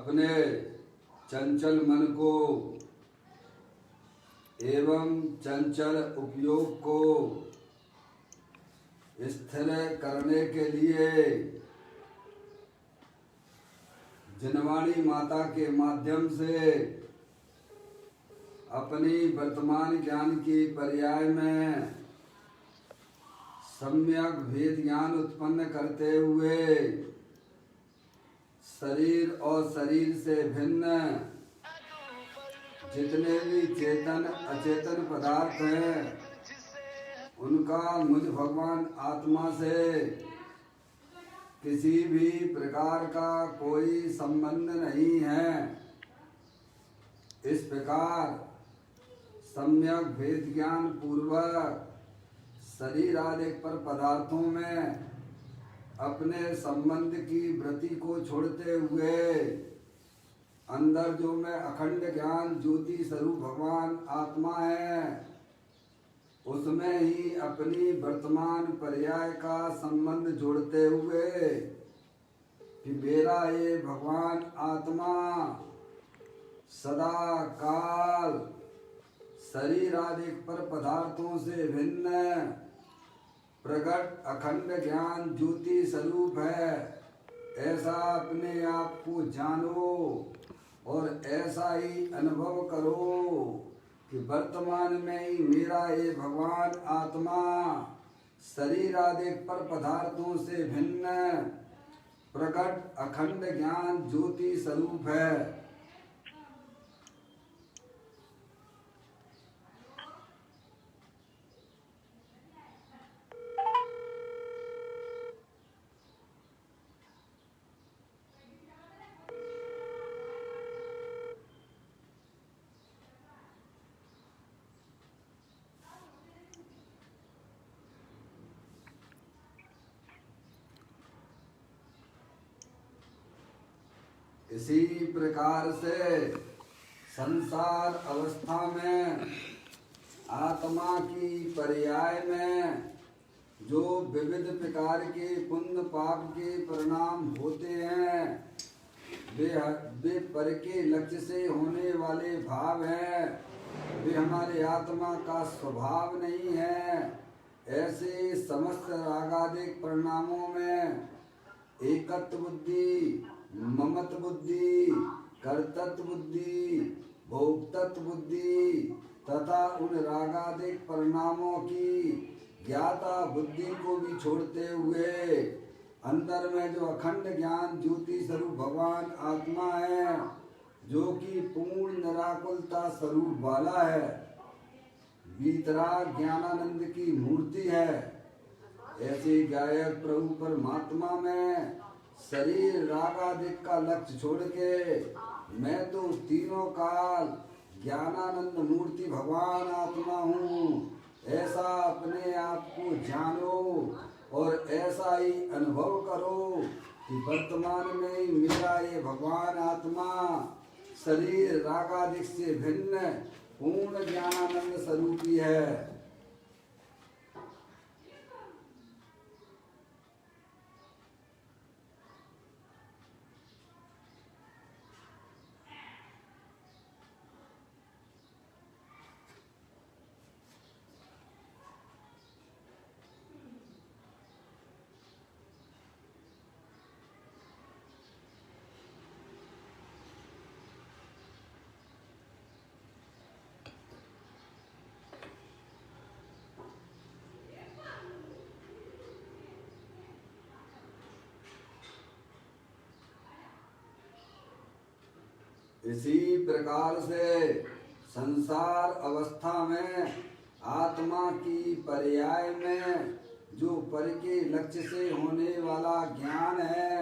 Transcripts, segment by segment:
अपने चंचल मन को एवं चंचल उपयोग को स्थिर करने के लिए जिनवाणी माता के माध्यम से अपनी वर्तमान ज्ञान की पर्याय में सम्यक भेद ज्ञान उत्पन्न करते हुए शरीर और शरीर से भिन्न जितने भी चेतन अचेतन पदार्थ हैं उनका मुझ भगवान आत्मा से किसी भी प्रकार का कोई संबंध नहीं है। इस प्रकार सम्यक भेद ज्ञान पूर्वक शरीर आदि पर पदार्थों में अपने संबंध की वृत्ति को छोड़ते हुए अंदर जो मैं अखंड ज्ञान ज्योति स्वरूप भगवान आत्मा है उसमें ही अपनी वर्तमान पर्याय का संबंध जोड़ते हुए कि मेरा ये भगवान आत्मा सदा काल शरीर आदि पर पदार्थों से भिन्न प्रकट अखंड ज्ञान ज्योति स्वरूप है। ऐसा अपने आप को जानो और ऐसा ही अनुभव करो कि वर्तमान में ही मेरा ये भगवान आत्मा शरीर आदि पर पदार्थों से भिन्न प्रकट अखंड ज्ञान ज्योति स्वरूप है। इसी प्रकार से संसार अवस्था में आत्मा की पर्याय में जो विविध प्रकार के पुण्य पाप के परिणाम होते हैं वे पर के लक्ष्य से होने वाले भाव हैं, वे हमारे आत्मा का स्वभाव नहीं है। ऐसे समस्त रागादिक परिणामों में एकत्व बुद्धि, ममत्व बुद्धि, कर्तृत्व बुद्धि, भोक्तृत्व बुद्धि तथा उन रागादिक परिणामों की ज्ञाता बुद्धि को भी छोड़ते हुए अंदर में जो अखंड ज्ञान ज्योति स्वरूप भगवान आत्मा है जो कि पूर्ण निराकुलता स्वरूप वाला है, वीतराग ज्ञानानंद की मूर्ति है। ऐसे गायक प्रभु परमात्मा में शरीर रागादिक का लक्ष्य छोड़ के मैं तो तीनों काल ज्ञानानंद मूर्ति भगवान आत्मा हूँ, ऐसा अपने आप को जानो और ऐसा ही अनुभव करो कि वर्तमान में ही मेरा ये भगवान आत्मा शरीर रागादिक से भिन्न पूर्ण ज्ञानानंद स्वरूपी है। इसी प्रकार से संसार अवस्था में आत्मा की पर्याय में जो पर के लक्ष्य से होने वाला ज्ञान है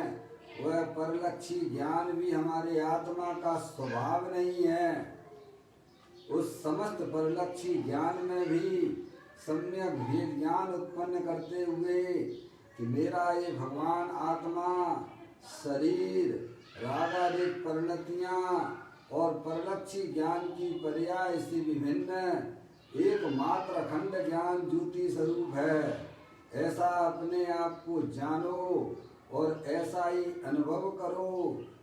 वह परलक्षी ज्ञान भी हमारे आत्मा का स्वभाव नहीं है। उस समस्त परलक्षी ज्ञान में भी सम्यक भेद ज्ञान उत्पन्न करते हुए कि मेरा ये भगवान आत्मा शरीर रागादिक परिणतियाँ और परलक्षी ज्ञान की पर्याय से विभिन्न एकमात्र अखंड ज्ञान ज्योति स्वरूप है। ऐसा अपने आप को जानो और ऐसा ही अनुभव करो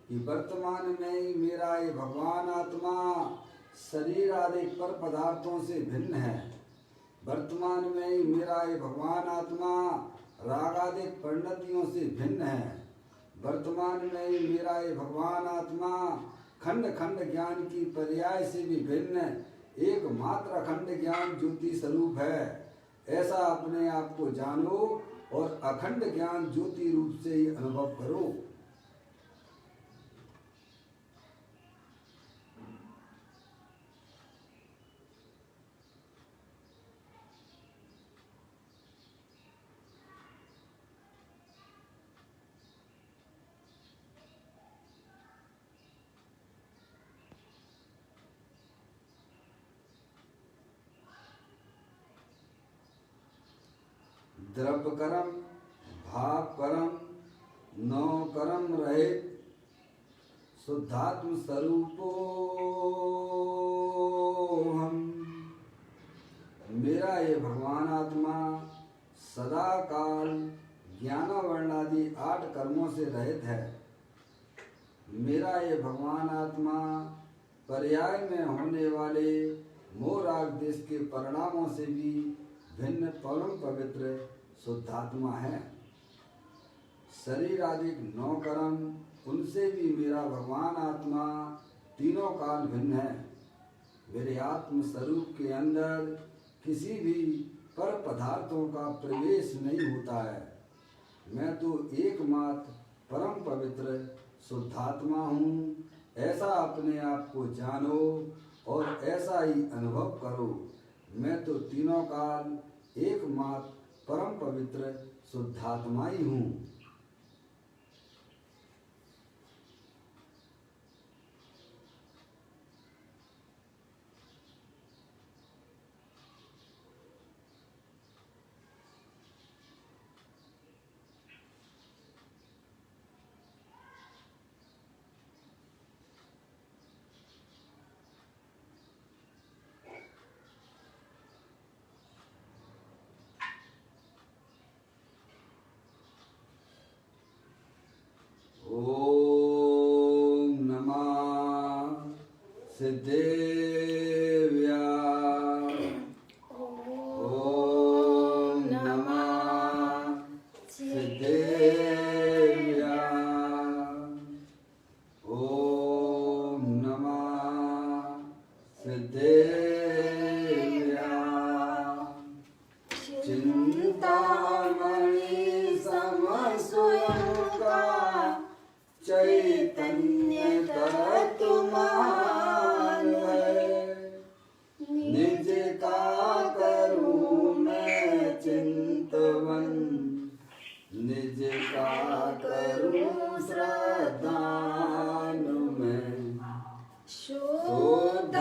कि वर्तमान में ही मेरा ये भगवान आत्मा शरीर आदि पर पदार्थों से भिन्न है। वर्तमान में ही मेरा ये भगवान आत्मा राग आदि परिणतियों से भिन्न है। वर्तमान में ही मेरा ये भगवान आत्मा खंड खंड ज्ञान की पर्याय से भी भिन्न एकमात्र अखंड ज्ञान ज्योति स्वरूप है। ऐसा अपने आप को जानो और अखंड ज्ञान ज्योति रूप से ही अनुभव करो। द्रव्य कर्म भाव कर्म नौ कर्म रहे शुद्धात्म स्वरूपो हम। मेरा ये भगवान आत्मा सदा काल ज्ञान वर्णादि 8 कर्मों से रहित है। मेरा ये भगवान आत्मा पर्याय में होने वाले मोह राग देश के परिणामों से भी भिन्न परम पवित्र शुद्धात्मा है। शरीर आदि 9 कर्म उनसे भी मेरा भगवान आत्मा तीनों काल भिन्न है। मेरे आत्म स्वरूप के अंदर किसी भी पर पदार्थों का प्रवेश नहीं होता है। मैं तो एकमात्र परम पवित्र शुद्धात्मा हूँ। ऐसा अपने आप को जानो और ऐसा ही अनुभव करो। मैं तो तीनों काल एकमात्र परम पवित्र शुद्धात्मा ही हूँ। ओम नमः सिद्धेव्या। ओम नमः सिद्धेव्या। ओम नमः सिद्धेव्या। चिंतामणि समस्वयं का चैतन्य तत्वमान है। निज का करूं मैं चिंतवन, निज का करूं श्रद्धान में। शुद्धात्मा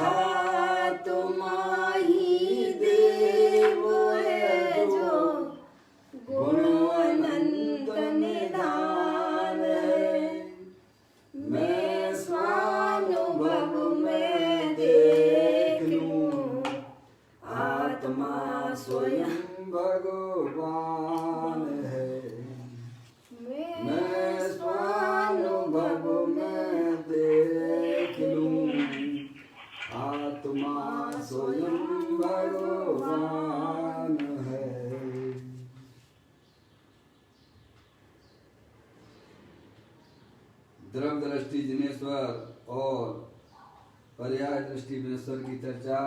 ही देव है जो गुण अनंत निधान है। मैं स्वानुभव में देख लूं आत्मा स्वयं भगवान है। मैं स्वानुभव में देख लूं आत्मा स्वयं भगवान है। द्रव्य दृष्टि जिनेश्वर और पर्याय दृष्टि विनेश्वर की चर्चा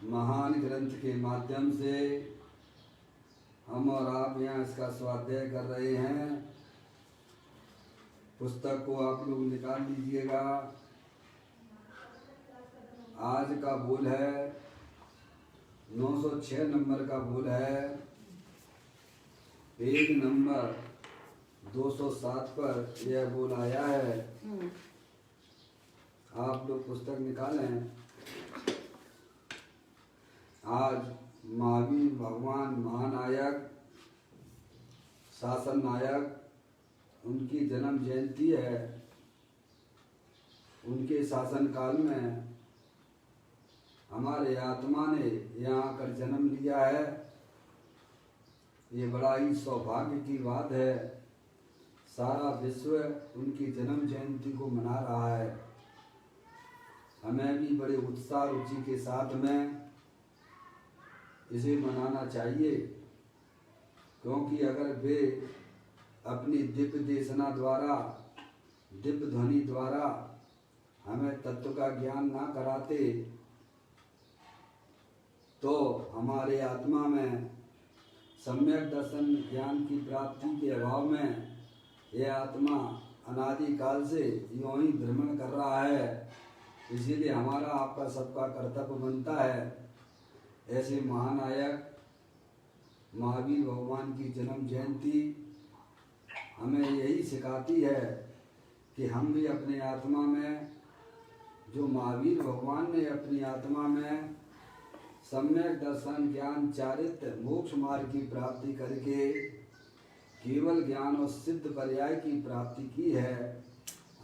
महान ग्रंथ के माध्यम से हम और आप यहाँ इसका स्वाध्याय कर रहे हैं। पुस्तक को आप लोग निकाल लीजिएगा। आज का बोल है 906 नंबर का बोल है। पेज नंबर 207 पर यह बोल आया है। आप लोग पुस्तक निकालें। आज महावीर भगवान महानायक शासन नायक उनकी जन्म जयंती है। उनके शासन काल में हमारे आत्मा ने यहाँ आकर जन्म लिया है। ये बड़ा ही सौभाग्य की बात है। सारा विश्व उनकी जन्म जयंती को मना रहा है। हमें भी बड़े उत्साह रुचि के साथ में इसे मनाना चाहिए, क्योंकि अगर वे अपनी दिव्य देशना द्वारा, दिव्य ध्वनि द्वारा हमें तत्व का ज्ञान ना कराते तो हमारे आत्मा में सम्यक दर्शन ज्ञान की प्राप्ति के अभाव में यह आत्मा अनादिकाल से यूं ही भ्रमण कर रहा है। इसीलिए हमारा आपका सबका कर्तव्य बनता है ऐसे महानायक महावीर भगवान की जन्म जयंती हमें यही सिखाती है कि हम भी अपने आत्मा में, जो महावीर भगवान ने अपनी आत्मा में सम्यक दर्शन ज्ञान चारित्र मोक्ष मार्ग की प्राप्ति करके केवल ज्ञान और सिद्ध पर्याय की प्राप्ति की है,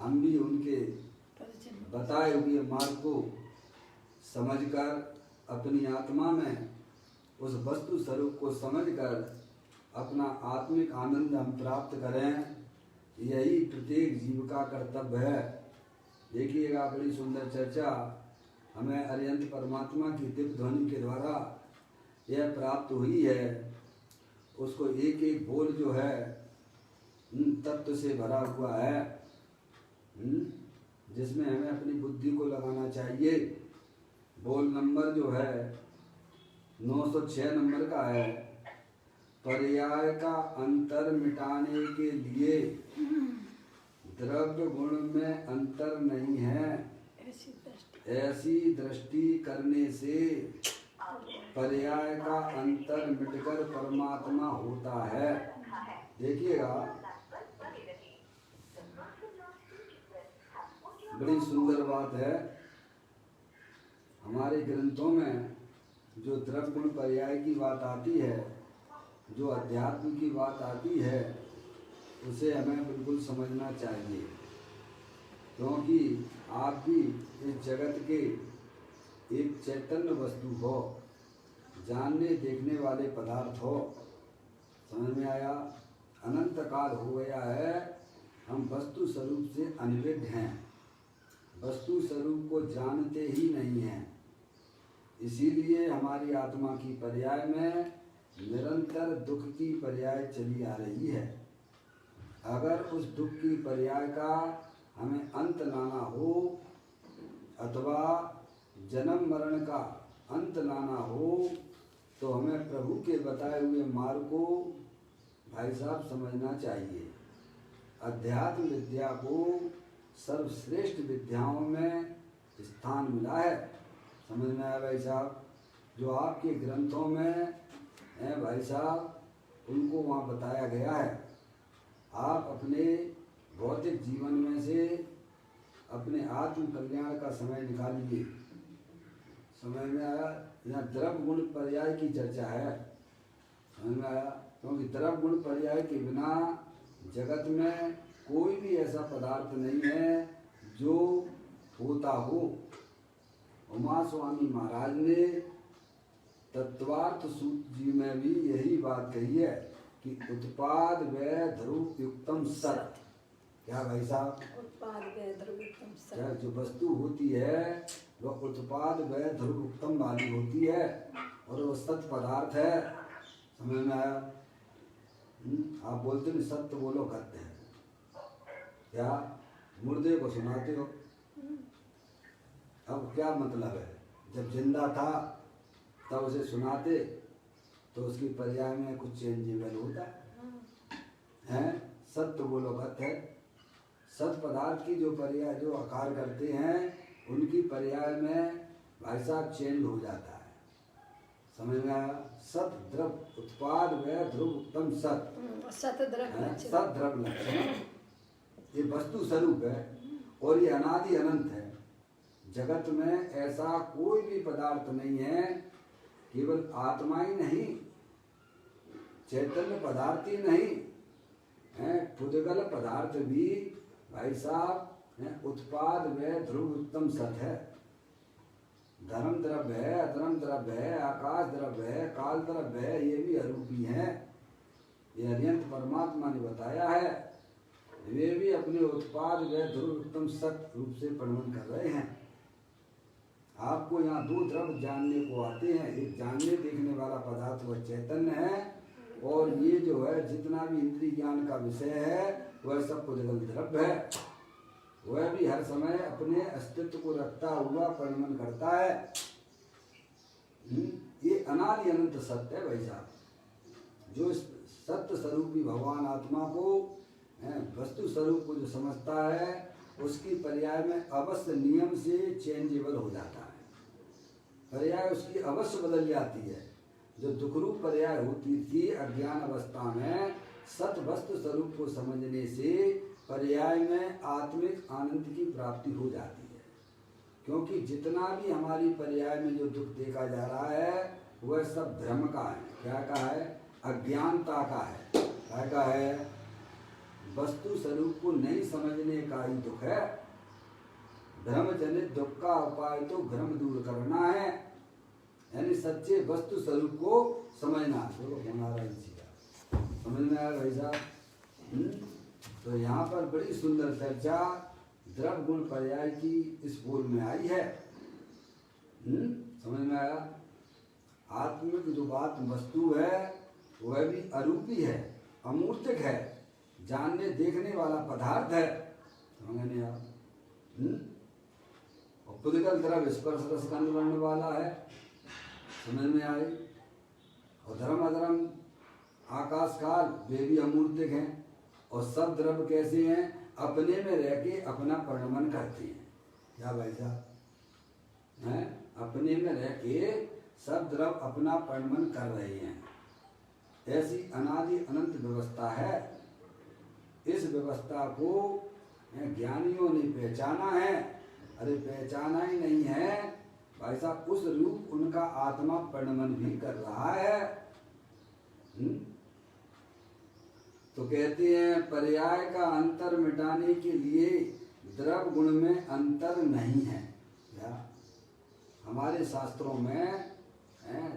हम भी उनके बताए हुए मार्ग को समझकर अपनी आत्मा में उस वस्तु स्वरूप को समझकर अपना आत्मिक आनंद हम प्राप्त करें। यही प्रत्येक जीव का कर्तव्य है। देखिएगा, बड़ी सुंदर चर्चा हमें अरिहंत परमात्मा की दिव्य ध्वनि के द्वारा यह प्राप्त हुई है। उसको एक एक बोल जो है तत्व से भरा हुआ है, जिसमें हमें अपनी बुद्धि को लगाना चाहिए। बोल नंबर जो है 906 नंबर का है। पर्याय का अंतर मिटाने के लिए द्रव्य गुण में अंतर नहीं है, ऐसी दृष्टि करने से पर्याय का अंतर मिटकर परमात्मा होता है। देखिएगा, बड़ी सुंदर बात है। हमारे ग्रंथों में जो द्रव्य गुण पर्याय की बात आती है, जो अध्यात्म की बात आती है, उसे हमें बिल्कुल समझना चाहिए, क्योंकि आप भी इस जगत के एक चैतन्य वस्तु हो, जानने देखने वाले पदार्थ हो। समझ में आया? अनंत काल हो गया है, हम वस्तु स्वरूप से अनविद्ध हैं, वस्तु स्वरूप को जानते ही नहीं हैं। इसीलिए हमारी आत्मा की पर्याय में निरंतर दुख की पर्याय चली आ रही है। अगर उस दुख की पर्याय का हमें अंत लाना हो, अथवा जन्म मरण का अंत लाना हो, तो हमें प्रभु के बताए हुए मार्ग को भाई साहब समझना चाहिए। अध्यात्म विद्या को सर्वश्रेष्ठ विद्याओं में स्थान मिला है। समझ में आया भाई साहब? जो आपके ग्रंथों में है भाई साहब, उनको वहाँ बताया गया है। आप अपने भौतिक जीवन में से अपने आत्म कल्याण का समय निकालिए। समझ में आया? यहाँ द्रव्य गुण पर्याय की चर्चा है। समझ में आया? क्योंकि द्रव्य गुण पर्याय के बिना जगत में कोई भी ऐसा पदार्थ नहीं है जो होता हो। उमा स्वामी महाराज ने तत्वार्थ सूत्र जी में भी यही बात कही है कि उत्पाद व ध्रुव युक्तम सत। क्या भाई साहब? उत्पाद व ध्रुव युक्तम सत। क्या जो वस्तु होती है वह उत्पाद व ध्रुव युक्तम वाली होती है, और वह सत पदार्थ है। समझ में आया? आप बोलते नहीं सत्य बोलो कहते हैं, क्या मुर्दे को सुनाते हो? अब क्या मतलब है? जब जिंदा था तब उसे सुनाते तो उसकी पर्याय में कुछ चेंजेबल होता है। सत्य बोलो कहते हैं। सत पदार्थ की जो पर्याय, जो आकार करते हैं, उनकी पर्याय में भाई साहब चेंज हो जाता है। समझ में आया? सत द्रव्य उत्पाद व ध्रुव उत्तम सत। सत द्रव्य, सत द्रव्य लक्षण, ये वस्तु स्वरूप है और ये अनादि अनंत है। जगत में ऐसा कोई भी पदार्थ नहीं है, केवल आत्मा ही नहीं, चैतन्य पदार्थ ही नहीं है, पुद्गल पदार्थ भी भाई साहब उत्पाद व ध्रुव उत्तम सत है। धर्म द्रव्य है, अधर्म द्रव्य है, आकाश द्रव्य है, काल द्रव्य है, ये भी अरूपी है। ये अरिहंत परमात्मा ने बताया है। वे भी अपने उत्पाद व ध्रुव उत्तम सत्य रूप से वर्णन कर रहे हैं। आपको यहाँ दो द्रव्य जानने को आते हैं, एक जानने देखने वाला पदार्थ वह चैतन्य है, और ये जो है जितना भी इंद्रिय ज्ञान का विषय है वह सब पुद्गल द्रव्य है। वह भी हर समय अपने अस्तित्व को रखता हुआ परिणमन करता है। ये अनादि अनंत सत्य है भाई साहब। जो इस सत्य स्वरूपी भगवान आत्मा को, वस्तु स्वरूप को जो समझता है, उसकी पर्याय में अवश्य नियम से चेंजेबल हो जाता है। पर्याय उसकी अवश्य बदल जाती है। जो दुखरूप पर्याय होती थी अज्ञान अवस्था में, सत वस्तु स्वरूप को समझने से पर्याय में आत्मिक आनंद की प्राप्ति हो जाती है। क्योंकि जितना भी हमारी पर्याय में जो दुख देखा जा रहा है वह सब भ्रम का है। क्या का है? अज्ञानता का है। क्या का है? वस्तु स्वरूप को नहीं समझने का ही दुख है। भ्रम जनित दुख का उपाय तो भ्रम दूर करना है, यानी सच्चे वस्तु स्वरूप को समझना। चलो हमारा समझ में आया भाई साहब? तो यहाँ पर बड़ी सुंदर चर्चा द्रव्य गुण पर्याय की इस बोल में आई है। समझ में आया? आत्मिक जो बात वस्तु है वह भी अरूपी है, अमूर्तिक है, जानने देखने वाला पदार्थ है। समझ में आया? और पुद्गल द्रव्य स्पर्श रस गंध वर्ण वाला है। समझ में आई? और धर्म अधर्म आकाश काल वे भी अमूर्तिक हैं। और सब द्रव्य कैसे हैं? अपने में रह के अपना परिणमन करते हैं। क्या भाई साहब? हैं? अपने में रह के सब द्रव्य अपना परिणमन कर रहे हैं। ऐसी अनादि अनंत व्यवस्था है। इस व्यवस्था को ज्ञानियों ने पहचाना है। अरे पहचाना ही नहीं है भाई साहब, उस रूप उनका आत्मा परिणमन भी कर रहा है। तो कहते हैं पर्याय का अंतर मिटाने के लिए द्रव्य गुण में अंतर नहीं है। क्या हमारे शास्त्रों में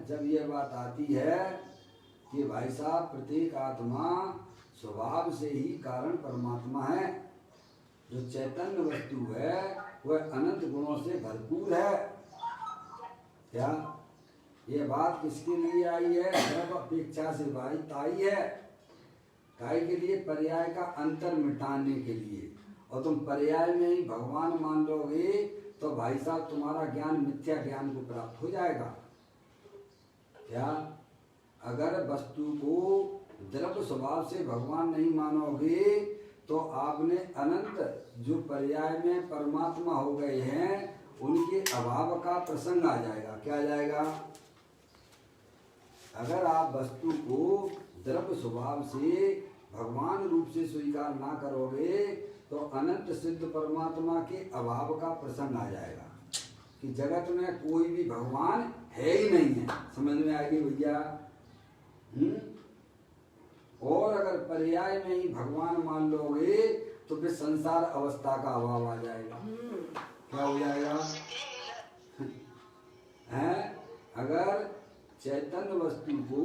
जब यह बात आती है कि भाई साहब प्रत्येक आत्मा स्वभाव से ही कारण परमात्मा है, जो चैतन्य वस्तु है वह अनंत गुणों से भरपूर है। क्या यह बात किसके लिए आई है? द्रव्य अपेक्षा से बारित आई है। काय के लिए? पर्याय का अंतर मिटाने के लिए। और तुम पर्याय में ही भगवान मान लोगे तो भाई साहब तुम्हारा ज्ञान मिथ्या ज्ञान को प्राप्त हो जाएगा। क्या अगर वस्तु को द्रव्य स्वभाव से भगवान नहीं मानोगे तो आपने अनंत जो पर्याय में परमात्मा हो गए हैं उनके अभाव का प्रसंग आ जाएगा। क्या आ जाएगा? अगर आप वस्तु को द्रव्य स्वभाव से भगवान रूप से स्वीकार ना करोगे तो अनंत सिद्ध परमात्मा के अभाव का प्रसंग आ जाएगा कि जगत में कोई भी भगवान है ही नहीं है। समझ में आएगी भैया? और अगर पर्याय में ही भगवान मान लोगे तो फिर संसार अवस्था का अभाव आ जाएगा। क्या हो जाएगा? है? अगर चैतन्य वस्तु को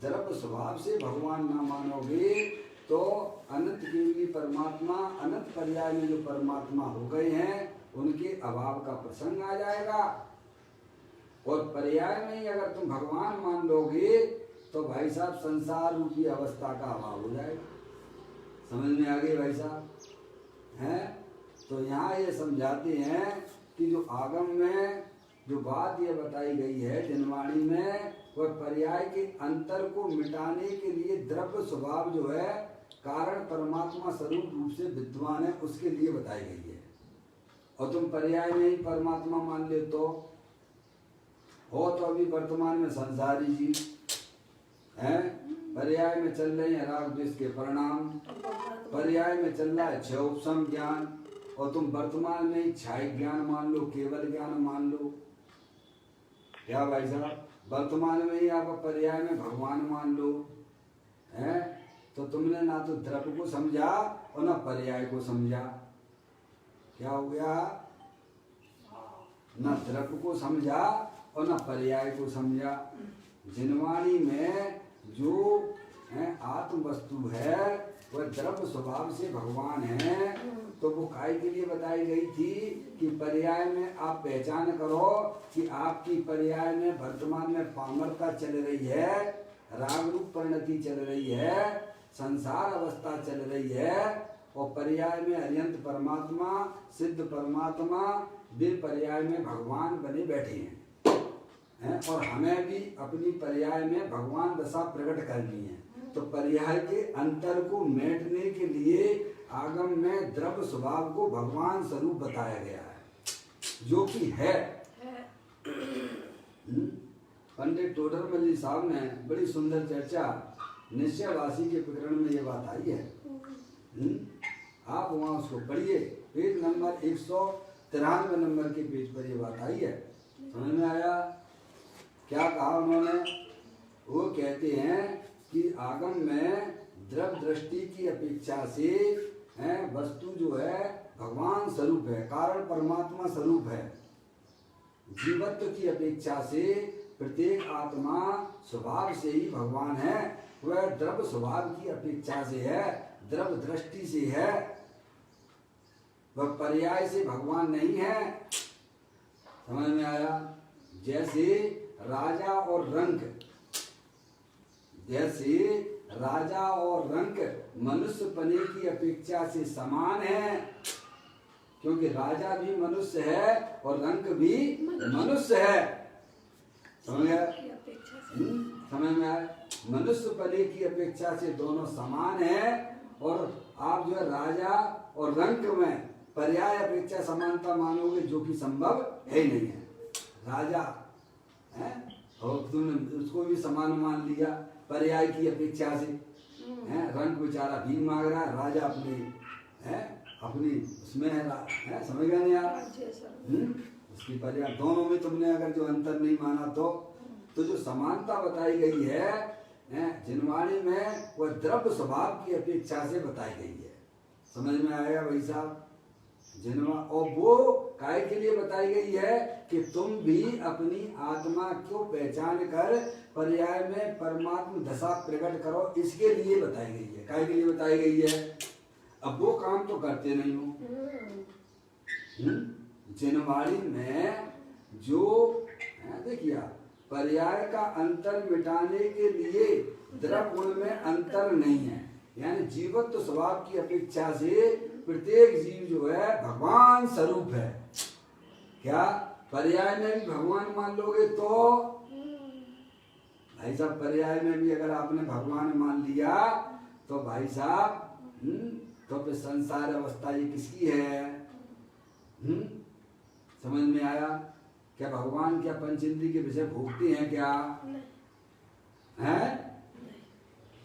द्रव्य स्वभाव से भगवान ना मानोगे तो अनंत केवली परमात्मा, अनंत पर्याय में जो परमात्मा हो गए हैं उनके अभाव का प्रसंग आ जाएगा। और पर्याय में ही अगर तुम भगवान मान लोगे तो भाई साहब संसार रूपी अवस्था का अभाव हो जाएगा। समझ में आ गई भाई साहब? हैं? तो यहाँ ये समझाते हैं कि जो आगम में जो बात ये बताई गई है जनवाणी में, वह पर्याय के अंतर को मिटाने के लिए द्रव्य स्वभाव जो है कारण परमात्मा स्वरूप रूप से विद्वान है उसके लिए बताई गई है। और तुम पर्याय में ही परमात्मा मान ले तो हो तो अभी वर्तमान में संसारी जी हैं, पर्याय में चल रहे हैं राग द्वेष के परिणाम, पर्याय में चल रहा है छह उपसम ज्ञान, और तुम वर्तमान में ही छाय ज्ञान मान लो, केवल ज्ञान मान लो। क्या भाई साहब? वर्तमान में ही आप पर्याय में भगवान मान लो हैं, तो तुमने ना तो द्रव्य को समझा और ना पर्याय को समझा। क्या हो गया? ना द्रव्य को समझा और ना पर्याय को समझा। जिनवाणी में जो आत्म वस्तु है, वह द्रव्य स्वभाव से भगवान है। तो वो काय के लिए बताई गई थी कि पर्याय में आप पहचान करो कि आपकी पर्याय में वर्तमान में पामरता चल रही है, राग रूप परिणति चल रही है, संसार अवस्था चल रही है, और पर्याय में अरियंत परमात्मा, सिद्ध परमात्मा, वे पर्याय में भगवान बने बैठे हैं। और हमें भी अपनी पर्याय में भगवान दशा प्रकट करनी है। तो पर्याय के अंतर को मेटने के लिए आगम में द्रव्य स्वभाव को भगवान स्वरूप बताया गया है, जो कि है। पंडित टोडरमल जी साहब ने बड़ी सुंदर चर्चा निश्चयवासी के प्रकरण में ये बात आई है। आप वहाँ उसको पढ़िए, पेज नंबर 193 नंबर के पेज पर ये बात आई है। समझ में आया क्या कहा उन्होंने? वो कहते हैं कि आगम में द्रव्य दृष्टि की अपेक्षा से वस्तु जो है भगवान स्वरूप है, कारण परमात्मा स्वरूप है। जीवत्व की अपेक्षा से प्रत्येक आत्मा स्वभाव से ही भगवान है, वह द्रव्य स्वभाव की अपेक्षा से है, द्रव्य दृष्टि से है, वह पर्याय से भगवान नहीं है। समझ में आया? जैसे राजा और रंक, जैसे राजा और रंक मनुष्य पने की अपेक्षा से समान है, क्योंकि राजा भी मनुष्य है और रंक भी मनुष्य है। समझ में आया? मनुष्य पने की अपेक्षा से दोनों समान है, और आप जो है राजा और रंक में पर्याय अपेक्षा समानता मानोगे, जो कि संभव है ही नहीं है। राजा है और तुमने उसको भी समान मान लिया पर्याय की अपेक्षा से। रंग बेचारा भीख मांग रहा है, राजा अपनी उसमें है। समझ गए नहीं आप? उसकी पर्याय दोनों में तुमने अगर जो अंतर नहीं माना तो जो समानता बताई गई है जिनवाणी में, वह द्रव्य स्वभाव की अपेक्षा से बताई गई है। समझ में आएगा भाई साहब? जिनवा, और वो काय के लिए बताई गई है कि तुम भी अपनी आत्मा को पहचान कर पर्याय में परमात्मा दशा प्रकट करो, इसके लिए बताई गई है। काय के लिए बताई गई है? अब वो काम तो करते नहीं हो। जिनवाणी में जो देखिए पर्याय का अंतर मिटाने के लिए द्रव्य गुण में अंतर नहीं है, यानी जीवत्व स्वभाव की अपेक्षा से प्रत्येक जीव जो है भगवान स्वरूप है। क्या पर्याय में भी भगवान मान लोगे तो भाई साहब, पर्याय में भी अगर आपने भगवान मान लिया तो भाई साहब तो फिर संसार अवस्था ये किसकी है? समझ में आया? क्या भगवान क्या पंचेंद्रिय के विषय भोगते हैं क्या? हैं?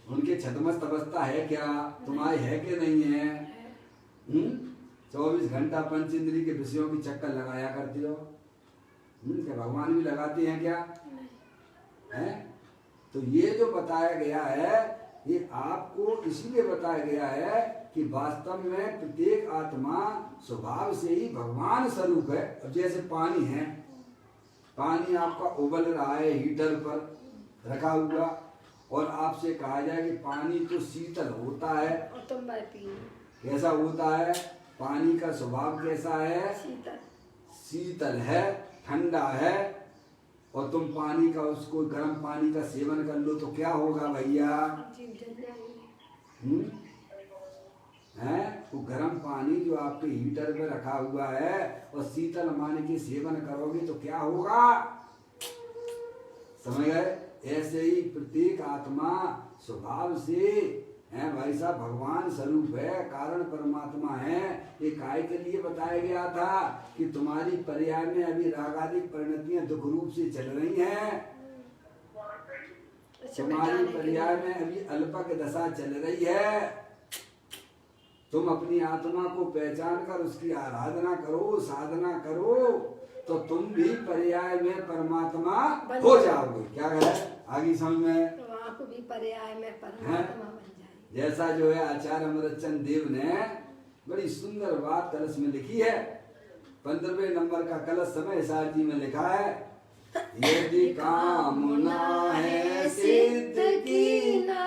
उनके छदमस्त अवस्था है क्या? तुम्हारी है कि नहीं है? 24 घंटा पंचेंद्रिय के विषयों की चक्कर लगाया करते हो। क्या भगवान भी लगाते हैं क्या? हैं? तो ये जो बताया गया है, ये आपको इसीलिए बताया गया है कि वास्तव में प्रत्येक आत्मा स्वभाव से ही भगवान स्वरूप है। अब जैसे पानी है, पानी आपका उबल रहा है हीटर पर रखा हुआ, और आपसे कहा जाए कि पानी तो शीतल होता है, कैसा होता है? पानी का स्वभाव कैसा है? शीतल है, ठंडा है। और तुम पानी का उसको गर्म पानी का सेवन कर लो तो क्या होगा भैया? वो गर्म पानी जो आपके हीटर में रखा हुआ है और शीतल पानी के सेवन करोगे तो क्या होगा? समझ गए? ऐसे ही प्रत्येक आत्मा स्वभाव से है भाई साहब भगवान स्वरूप है, कारण परमात्मा है। ये काय के लिए बताया गया था कि तुम्हारी पर्याय में अभी रागादिक परिणतियां दुख रूप से चल रही हैं, तुम्हारी पर्याय में अभी अल्पक दशा चल रही है। तुम अपनी आत्मा को पहचान कर उसकी आराधना करो, साधना करो, तो तुम भी पर्याय में परमात्मा हो जाओगे। क्या कहे आगे समझ में? तो आप भी पर्याय में परमात्मा बन जाएंगे। जैसा जो है आचार्य अमरचंद देव ने बड़ी सुंदर बात कलश में लिखी है। 15वें नंबर का कलश समय सार जी में लिखा है, यदि कामना है सिद्ध की ना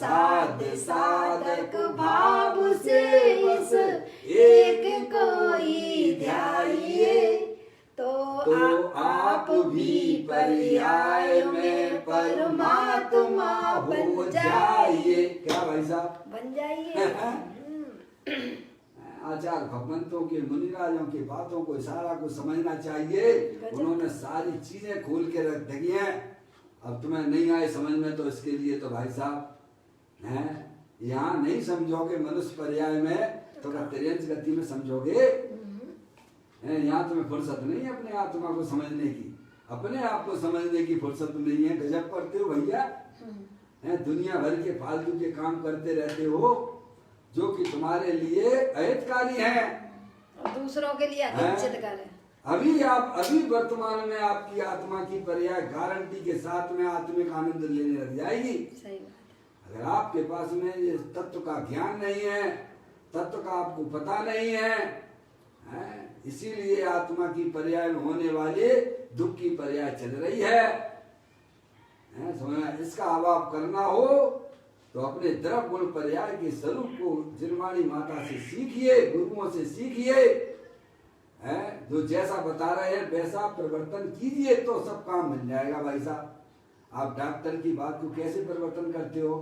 साध साधक भाव से इस एक कोई ध्याइए, तो आप भी पर्याय में परमात्मा हो जाइए। क्या भाई साहब? बन जाइए। आचार्य भगवंतों के मुनिराजों की बातों को सारा को समझना चाहिए। उन्होंने सारी चीजें खोल के रख दी हैं। अब तुम्हें नहीं आए समझ में तो इसके लिए तो भाई साहब हैं, यहाँ नहीं समझोगे मनुष्य पर्याय में तो तिर्यंच गति में समझोगे। यहाँ तुम्हें फुर्सत नहीं है अपने आत्मा को समझने की, अपने आप को समझने की फुर्सत नहीं है। गजब करते हो भैया, दुनिया भर के फालतू के काम करते रहते हो जो कि तुम्हारे लिए अहितकारी हैं और दूसरों के लिए अनिश्चित कर। अभी वर्तमान में आपकी आत्मा की पर्याय गारंटी के साथ में आत्मिक आनंद लेने लग जाएगी। सही बात। अगर आपके पास में ये तत्व का ज्ञान नहीं है, तत्व का आपको पता नहीं है, इसीलिए आत्मा की पर्याय में होने वाले दुख की पर्याय चल रही है। समझना, इसका अभाव करना हो तो अपने द्रव गुण पर्याय के स्वरूप को जिनवाणी माता से सीखिए, गुरुओं से सीखिए, जो जैसा बता रहे हैं वैसा परिवर्तन कीजिए तो सब काम बन जाएगा। भाई साहब, आप डॉक्टर की बात को कैसे परिवर्तन करते हो?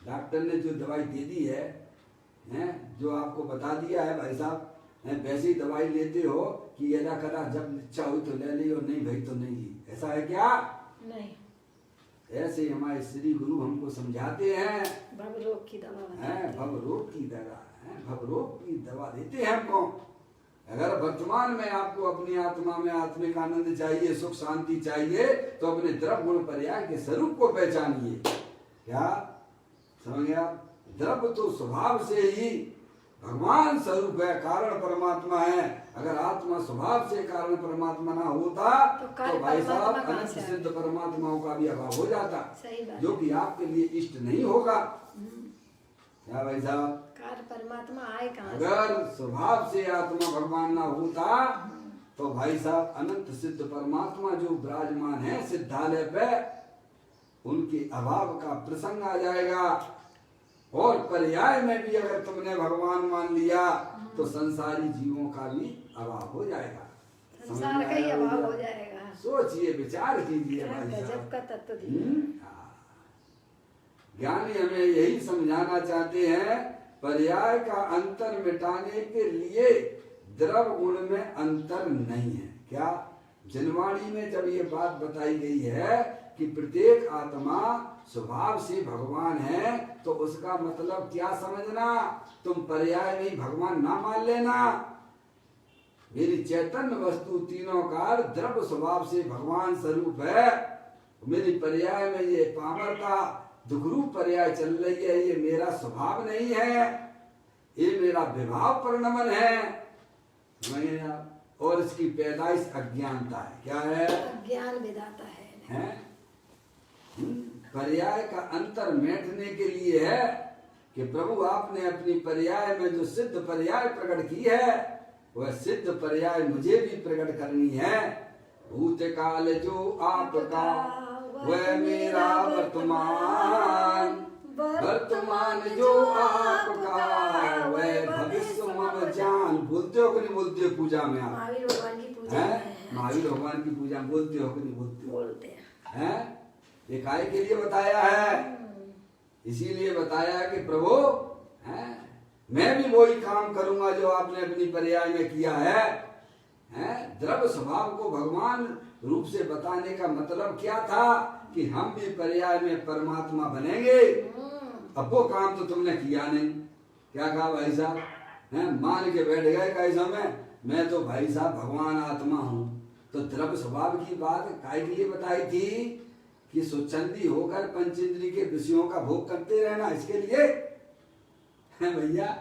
डॉक्टर ने जो दवाई दे दी है, जो आपको बता दिया है भाई साहब, वैसी दवाई लेते हो कि यदा कदा जब इच्छा हुई तो ले ली और नहीं भाई तो नहीं ली, ऐसा है क्या? नहीं। ऐसे हमारे श्री गुरु हमको समझाते हैं। भवरोग की दवा है, भवरोग की दवा है, भवरोग की दवा देते हैं हमको। अगर वर्तमान में आपको अपनी आत्मा में आत्मिक आनंद चाहिए, सुख शांति चाहिए, तो अपने द्रव गुण पर्याय के स्वरूप को पहचानिए। क्या समझ गया? द्रव तो स्वभाव से ही भगवान स्वरूप है, कारण परमात्मा है। अगर आत्मा स्वभाव से कारण परमात्मा ना होता तो भाई साहब अनंत सिद्ध परमात्माओं का भी अभाव हो जाता, जो कि आपके लिए इष्ट नहीं होगा। क्या भाई साहब? कार्य परमात्मा आए कहाँ? अगर स्वभाव से आत्मा भगवान ना होता तो भाई साहब अनंत सिद्ध परमात्मा जो विराजमान है सिद्धालय पे, उनके अभाव का प्रसंग आ जाएगा। और पर्याय में भी अगर तुमने भगवान मान लिया तो संसारी जीवों का भी अभाव हो जाएगा, संसार का ही अभाव हो जाएगा। सोचिए, विचार कीजिए भाई साहब। गजब का तत्व दिया। ज्ञानी हमें यही समझाना चाहते हैं, पर्याय का अंतर मिटाने के लिए द्रव गुण में अंतर नहीं है। क्या जिनवाणी में जब ये बात बताई गई है कि प्रत्येक आत्मा स्वभाव से भगवान है, तो उसका मतलब क्या समझना? तुम पर्याय में भगवान ना मान लेना। मेरी चैतन्य वस्तु तीनों काल द्रव्य स्वभाव से भगवान स्वरूप है। मेरी पर्याय में ये पामरता दुखरूप पर्याय चल रही है, ये मेरा स्वभाव नहीं है, ये मेरा विभाव परिणमन है। और इसकी पैदाइश अज्ञानता है। क्या है? अज्ञान विधाता है। पर्याय का अंतर मेटने के लिए है कि प्रभु आपने अपनी पर्याय में जो सिद्ध पर्याय प्रकट की है, वह सिद्ध पर्याय मुझे भी प्रकट करनी है। भूतकाल जो आपका वह मेरा वर्तमान, वर्तमान जो आपका वह भविष्य मम जान। बोलते हो कि नहीं बोलते हो पूजा में? आप महावीर भगवान की पूजा में, महावीर भगवान की पूजा में बोलते हो कि नहीं बोलते? बोलते हैं। ये काय के लिए बताया है? इसीलिए बताया कि प्रभु मैं भी वही काम करूंगा जो आपने अपनी पर्याय में किया है। द्रव्य स्वभाव को भगवान रूप से बताने का मतलब क्या था कि हम भी पर्याय में परमात्मा बनेंगे। अब वो काम तो तुमने किया नहीं। क्या कहा भाई साहब? मान के बैठ गए कैसा मैं तो भाई साहब भगवान आत्मा हूँ। तो द्रव्य स्वभाव की बात काय के लिए बताई थी कि स्वच्छंदी होकर पंचेंद्रिय के विषयों का भोग करते रहना, इसके लिए भैया।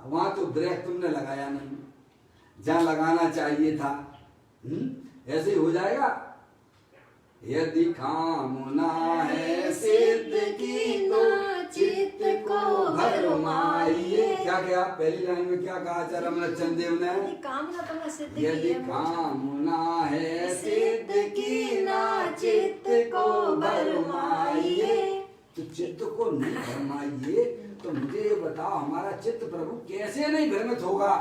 वहां तो ब्रेक तुमने लगाया नहीं, जहां लगाना चाहिए था। ऐसे ही हो जाएगा। यदि कामना है सिद्ध की तो चित्त को भरमाइए। क्या पहली लाइन में क्या कहा आचार्य रमन चंदेव ने? यदि कामना है सिद्ध की ना चित्त को भरमाइए। तो चित्त को नहीं भरमाइए, तो मुझे ये बताओ हमारा चित्त प्रभु कैसे नहीं भ्रमित होगा?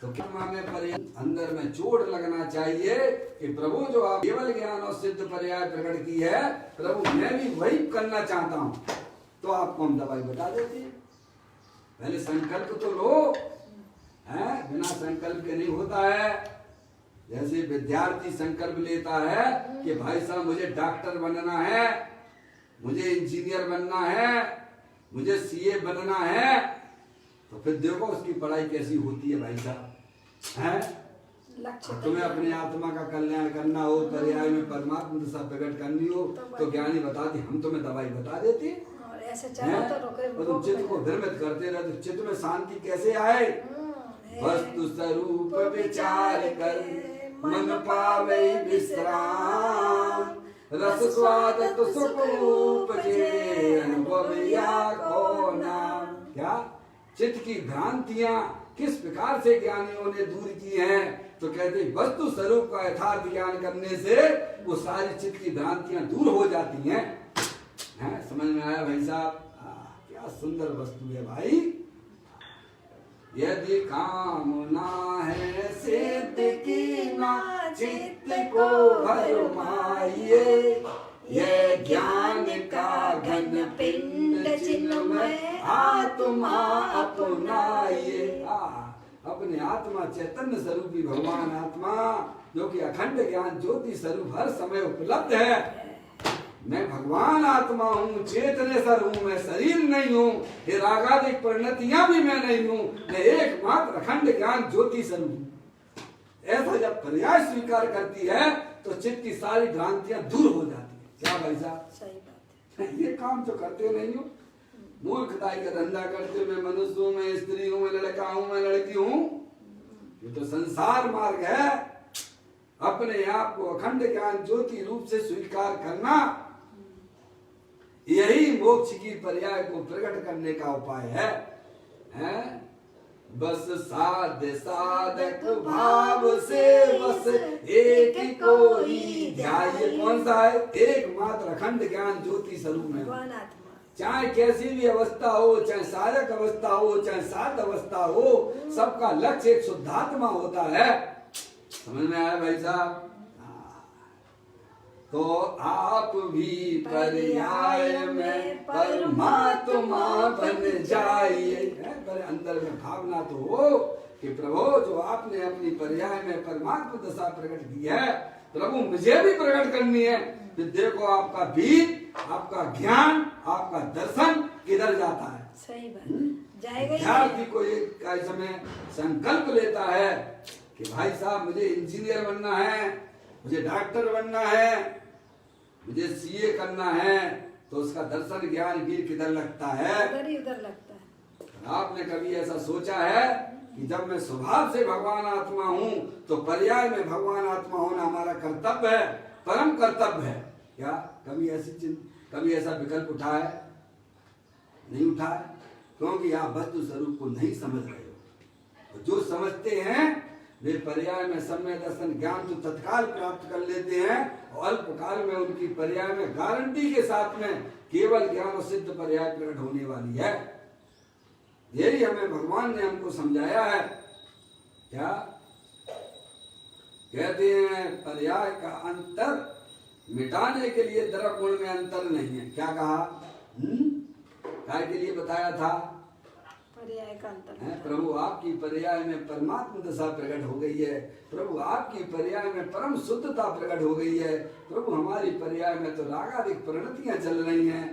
तो क्या में अंदर में चोट लगना चाहिए कि प्रभु जो आप केवल ज्ञान और सिद्ध पर्याय प्रकट की है, प्रभु मैं भी वही करना चाहता हूँ। तो आपको हम दवाई बता देते हैं। पहले संकल्प तो लो, है बिना संकल्प के नहीं होता है। जैसे विद्यार्थी संकल्प लेता है कि भाई साहब मुझे डॉक्टर बनना है, मुझे इंजीनियर बनना है, मुझे सीए बनना है, तो फिर देखो उसकी पढ़ाई कैसी होती है भाई साहब, हैं? तुम्हें अपनी आत्मा का कल्याण करना हो, पर्याय में परमात्मा दशा प्रकट करनी हो, तो ज्ञानी बताते, हम तुम्हें दवाई बता देते और ऐसे चलो तो रुके, तुम चित्त को भ्रमित करते रहे तो चित्त में शांति कैसे आए? वस्तु स्वरूप विचार कर मन पावे विश्राम, रस स्वाद तो सुख उपजे अनुभव या को नाम। क्या चित्त की भ्रांतियां किस प्रकार से ज्ञानियों ने दूर की हैं? तो कहते वस्तु स्वरूप का यथार्थ ज्ञान करने से वो सारी चित्त की भ्रांतियां दूर हो जाती हैं। समझ में आया भाई साहब? क्या सुंदर वस्तु है भाई। यदि कामना है सिद्ध की ना चित्त को भरमाइए, ये ज्ञान का घन पिंड चिन्मय आत्मा अपनाइए। अपने आत्मा चैतन्य स्वरूपी भगवान आत्मा जो कि अखंड ज्ञान ज्योति स्वरूप हर समय उपलब्ध है। मैं भगवान आत्मा हूँ, चेतनेश्वर हूँ, मैं शरीर नहीं हूँ, ये रागादिक परिणतियां भी मैं नहीं हूँ, मैं एकमात्र अखंड ज्ञान ज्योति स्वरूप। ऐसा जब पर्याय स्वीकार करती है तो चित्त की सारी भ्रांतियां दूर हो जाती है। क्या भाई साहब? सही बात है। ये काम तो करते नहीं हो, मूर्खताई का धंधा करते, मैं मनुष्य हूँ, मैं स्त्री हूँ, मैं लड़का हूँ, मैं लड़की हूँ। ये तो संसार मार्ग है। अपने आप को अखंड ज्ञान ज्योति रूप से स्वीकार करना, यही मोक्ष की पर्याय को प्रकट करने का उपाय है? बस साध साधक भाव से बस एक कोई ध्याय। कौन सा है? एकमात्र अखंड ज्ञान ज्योति स्वरूप में। चाहे कैसी भी अवस्था हो, चाहे साधक अवस्था हो, चाहे साध अवस्था हो, सबका लक्ष्य एक शुद्धात्मा होता है। समझ में आया भाई साहब? तो आप भी पर्याय में परमात्मा बन जाइए। पर अंदर में भावना तो हो कि प्रभु जो आपने अपनी पर्याय में परमात्मा दशा प्रकट की है, प्रभु मुझे भी प्रकट करनी है। फिर देखो आपका बीज, आपका ज्ञान, आपका दर्शन किधर जाता है। सही बात जाएगा। विद्यार्थी को एक समय संकल्प लेता है कि भाई साहब मुझे इंजीनियर बनना है, मुझे डॉक्टर बनना है, मुझे सीए करना है, तो उसका दर्शन ज्ञान भी किधर लगता है? उधर लगता है। आपने कभी ऐसा सोचा है कि जब मैं स्वभाव से भगवान आत्मा हूँ तो पर्याय में भगवान आत्मा होना हमारा कर्तव्य है, परम कर्तव्य है? क्या कभी ऐसा विकल्प उठा है? नहीं उठा है, क्योंकि आप वस्तु स्वरूप को नहीं समझ रहे हो। जो समझते हैं वे पर्याय में समय दर्शन ज्ञान तो तत्काल प्राप्त कर लेते हैं और अल्पकाल में उनकी पर्याय में गारंटी के साथ में केवल ज्ञान और सिद्ध पर्याय प्रकट होने वाली है। यही हमें भगवान ने हमको समझाया है। क्या कहते हैं? पर्याय का अंतर मिटाने के लिए द्रव्य गुण में अंतर नहीं है। क्या कहा? काय के लिए बताया था? पर्याय का अंतर है। प्रभु आपकी पर्याय में परमात्मा दशा प्रकट हो गई है। प्रभु आपकी पर्याय में परम शुद्धता प्रकट हो गई है। प्रभु हमारी पर्याय में तो रागादिक परिणतियां चल रही हैं।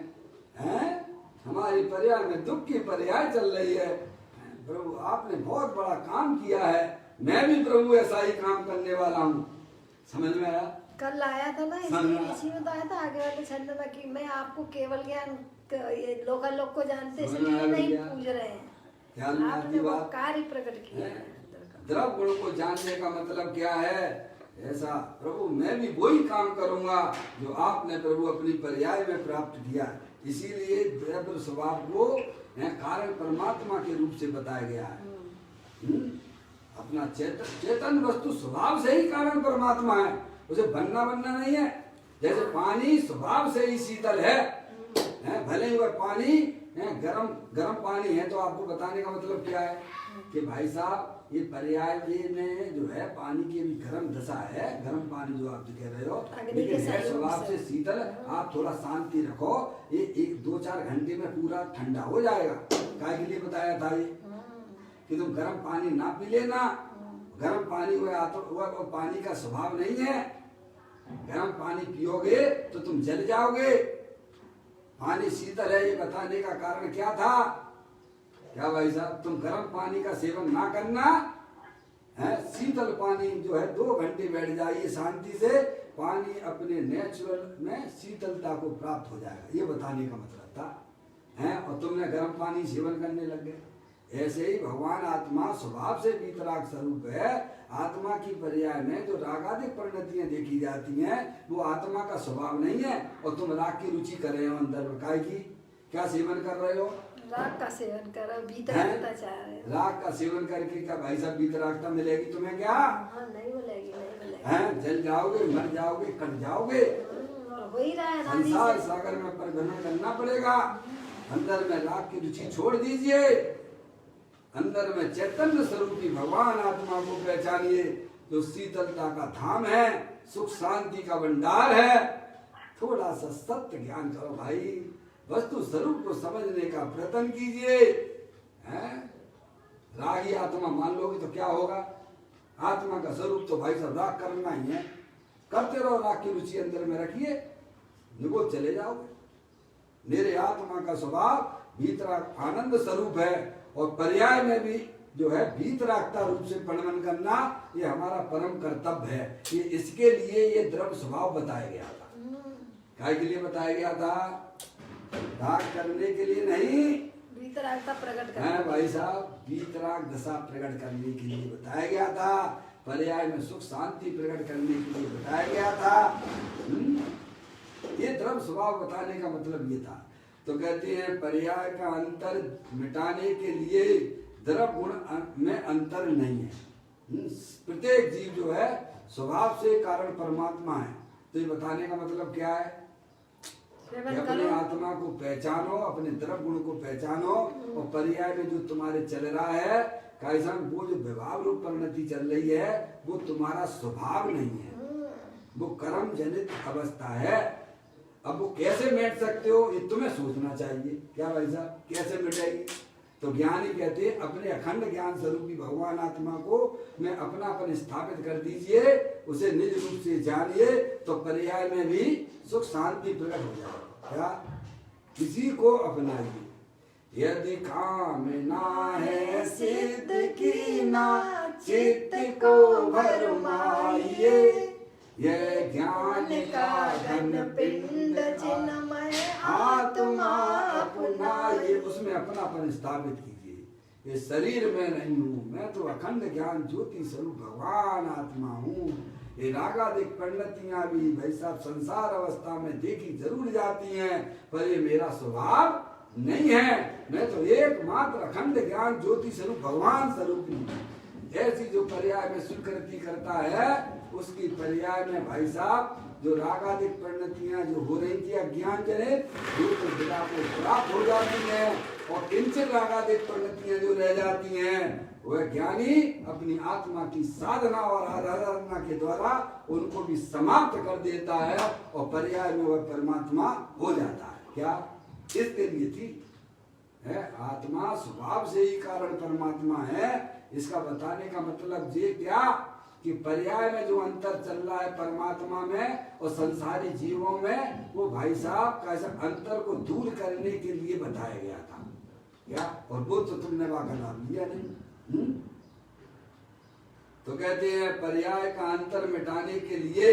हमारी पर्याय में दुख की पर्याय चल रही है। प्रभु आपने बहुत बड़ा काम किया है, मैं भी प्रभु ऐसा ही काम करने वाला हूँ। समझ में आया? कल आया था ना, इसी में तो आया था आगे वाले छंद में कि मैं आपको केवल ज्ञान ये लोकल लोग को जानते इसलिए नहीं पूछ रहे हैं, आपने वो कार्य प्रकट किया है। द्रव्य गुण को जानने का मतलब क्या है? ऐसा प्रभु मैं भी वही काम करूंगा जो आपने प्रभु अपनी पर्याय में प्राप्त किया। इसीलिए द्रव्य स्वभाव को कारण परमात्मा के रूप से बताया गया है। अपना चेतन वस्तु स्वभाव से ही कारण परमात्मा है, उसे बनना नहीं है। जैसे पानी स्वभाव से ही शीतल है, भले ही वह पानी गरम गरम पानी है, तो आपको बताने का मतलब क्या है कि भाई साहब ये पर्याय में जो है पानी की भी गर्म दशा है, गर्म पानी जो आप जो कह रहे हो, लेकिन है स्वभाव से शीतल। आप थोड़ा शांति रखो, ये 1-2-4 घंटे में पूरा ठंडा हो जाएगा। काय के लिए बताया था ये कि तुम गर्म पानी ना पी लेना। गर्म पानी वह पानी का स्वभाव नहीं है। गर्म पानी पियोगे तो तुम जल जाओगे। पानी शीतल है, ये बताने का कारण क्या था? क्या भाई साहब, तुम गर्म पानी का सेवन ना करना है। शीतल पानी जो है 2 घंटे बैठ जाइए शांति से, पानी अपने नेचुरल में शीतलता को प्राप्त हो जाएगा, ये बताने का मतलब था है। और तुमने गर्म पानी सेवन करने लग गए। ऐसे ही भगवान आत्मा स्वभाव से वीतराग स्वरूप है। आत्मा की पर्याय में जो रागादिक परिणतियां देखी जाती हैं वो आत्मा का स्वभाव नहीं है। और तुम राग की रुचि कर रहे हो अंदर में, काय की क्या सेवन कर रहे हो? राग का सेवन कर रहे हो, वीतरागता चाह रहे हो। राग का सेवन करके क्या भाई साहब वीतरागता मिलेगी तुम्हें? क्या नहीं मिलेगी, नहीं मिलेगी। हैं, जल जाओगे, मर जाओगे, कट जाओगे। और हो ही रहा है। संसार सागर में परिभ्रमण करना पड़ेगा। अंदर में राग की रुचि छोड़ दीजिए, अंदर में चैतन्य स्वरूपी भगवान आत्मा को पहचानिए, जो शीतलता का धाम है, सुख शांति का भंडार है। थोड़ा सा सत्य ज्ञान करो भाई, वस्तु स्वरूप को समझने का प्रयत्न कीजिए। रागी आत्मा मान लोगे तो क्या होगा? आत्मा का स्वरूप तो भाई साहब राग करना ही है। करते रहो, राग की रुचि अंदर में रखिए, निगो चले जाओगे। मेरे आत्मा का स्वभाव वीतराग आनंद स्वरूप है। और पर्याय में भी जो है वीतरागता रूप से परिणमन करना, ये हमारा परम कर्तव्य है। ये इसके लिए ये द्रव्य स्वभाव बताया गया था। काय के लिए बताया गया था? राग करने के लिए नहीं, वीतरागता प्रकट करने है भाई साहब, वीतराग दशा प्रकट करने के लिए बताया गया था। पर्याय में सुख शांति प्रकट करने के लिए बताया गया था। ये द्रव्य स्वभाव बताने का मतलब ये था। तो कहते हैं पर्याय का अंतर मिटाने के लिए द्रव्य गुण में अंतर नहीं है। प्रत्येक जीव जो है स्वभाव से कारण परमात्मा है। तो ये बताने का मतलब क्या है? अपने आत्मा को पहचानो, अपने द्रव्य गुण को पहचानो। और पर्याय में जो तुम्हारे चल रहा है कायसान, वो जो विभाव रूप परिणति चल रही है वो तुम्हारा स्वभाव नहीं है, वो कर्म जनित अवस्था है। अब वो कैसे मिट सकते हो ये तुम्हें सोचना चाहिए। क्या भाई साहब, कैसे मिटेगी? तो ज्ञानी कहते हैं अपने अखंड ज्ञान स्वरूपी भगवान आत्मा को मैं अपनापन स्थापित कर दीजिए, उसे निज रूप से जानिए, तो पर्याय में भी सुख शांति प्रकट हो जाए। क्या? किसी को अपनाइए। यदि काम ना है सिद्ध की ना, चित्त को भरमाइए। यह ज्ञान का धन पिंड चिन्मय आत्मा अपनाइए। उसमें अपनापन स्थापित कीजिए। ये शरीर में नहीं हूँ मैं, तो अखंड ज्ञान ज्योति स्वरूप भगवान आत्मा हूँ। ये रागादिक परिणतियां भी भाई साहब संसार अवस्था में देखी जरूर जाती हैं, पर ये मेरा स्वभाव नहीं है। मैं तो एकमात्र अखंड ज्ञान ज्योति स्वरूप भगवान स्वरूप हूँ। ऐसी जो पर्याय में स्वीकृति करता है, उसकी पर्याय में भाई साहब जो रागादिक परिणतियां जो हो रही थी अज्ञान जनित, वो तो विदा को प्राप्त हो जाती हैं। और किंचित रागादिक परिणतियां जो रह जाती हैं, वह ज्ञानी अपनी आत्मा की साधना और आराधना के द्वारा उनको भी समाप्त कर देता है और पर्याय में वह परमात्मा हो जाता है। क्या? इसके लिए थी है आत्मा स्वभाव से ही कारण परमात्मा है। इसका बताने का मतलब ये क्या कि पर्याय में जो अंतर चल रहा है परमात्मा में और संसारी जीवों में, वो भाई साहब कैसे अंतर को दूर करने के लिए बताया गया था। क्या? और वो तो तुमने वाका नाम लिया नहीं। तो कहते हैं पर्याय का अंतर मिटाने के लिए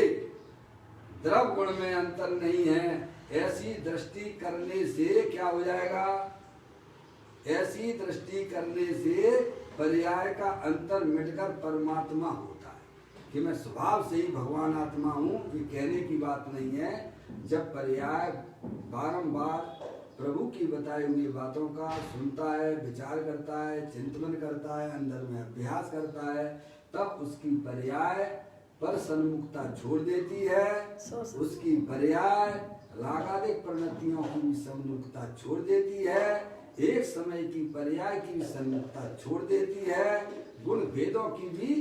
द्रव्य गुण में अंतर नहीं है, ऐसी दृष्टि करने से क्या हो जाएगा? ऐसी दृष्टि करने से पर्याय का अंतर मिटकर परमात्मा होता है। कि मैं स्वभाव से ही भगवान आत्मा हूँ, ये कहने की बात नहीं है। जब पर्याय बारंबार प्रभु की बताई हुई बातों का सुनता है, विचार करता है, चिंतन करता है, अंदर में अभ्यास करता है, तब उसकी पर्याय पर सन्मुखता छोड़ देती है। उसकी पर्याय रागादिक प्रवृत्तियों की भी सम्मुखता छोड़ देती है, एक समय की पर्याय की भी सम्मुखता छोड़ देती है, गुण भेदों की भी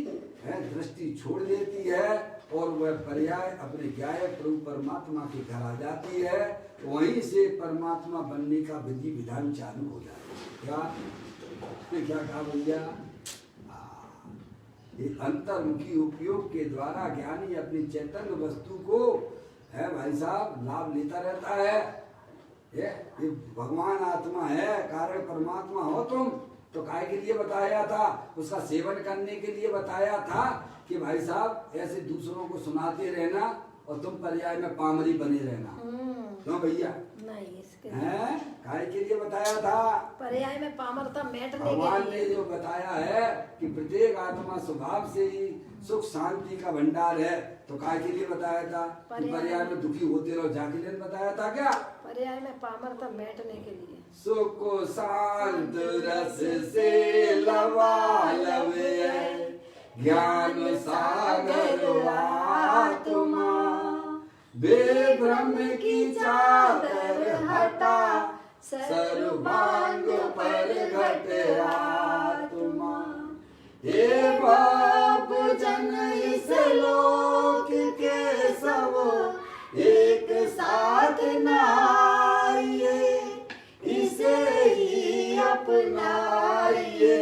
दृष्टि छोड़ देती है, और वह पर्याय अपने ज्ञायक प्रभु परमात्मा के घर आ जाती है। वहीं से परमात्मा बनने का विधि विधान चालू हो जाता है। क्या कहा भैया? ये अंतर्मुखी उपयोग के द्वारा ज्ञानी अपनी चैतन्य वस्तु को है भाई साहब लाभ लेता रहता है। ये भगवान आत्मा है, कारण परमात्मा हो तुम तो काय के लिए बताया था? उसका सेवन करने के लिए बताया था कि भाई साहब ऐसे दूसरों को सुनाते रहना और तुम पर्याय में पामरी बने रहना। क्यों भैया? नहीं, इसके हैं काय के लिए बताया था? पर्याय में पामरता मेटने के भगवान लिए। ने जो बताया है कि प्रत्येक आत्मा स्वभाव से ही सुख शांति का भंडार है, तो काय के लिए बताया था? पर्याय में दुखी होते रहो, जाके लिए बताया था क्या? पर्याय में पामरता मेटने के लिए। सुख शांत रस से लबालब है, ज्ञान सागर आत्मा, बेभ्रम की चादर हटा, सर्वांग पर घट आत्मा। हे बाप जन इस लोक के सब एक साथ नहाइए, इसे ही अपनाइए,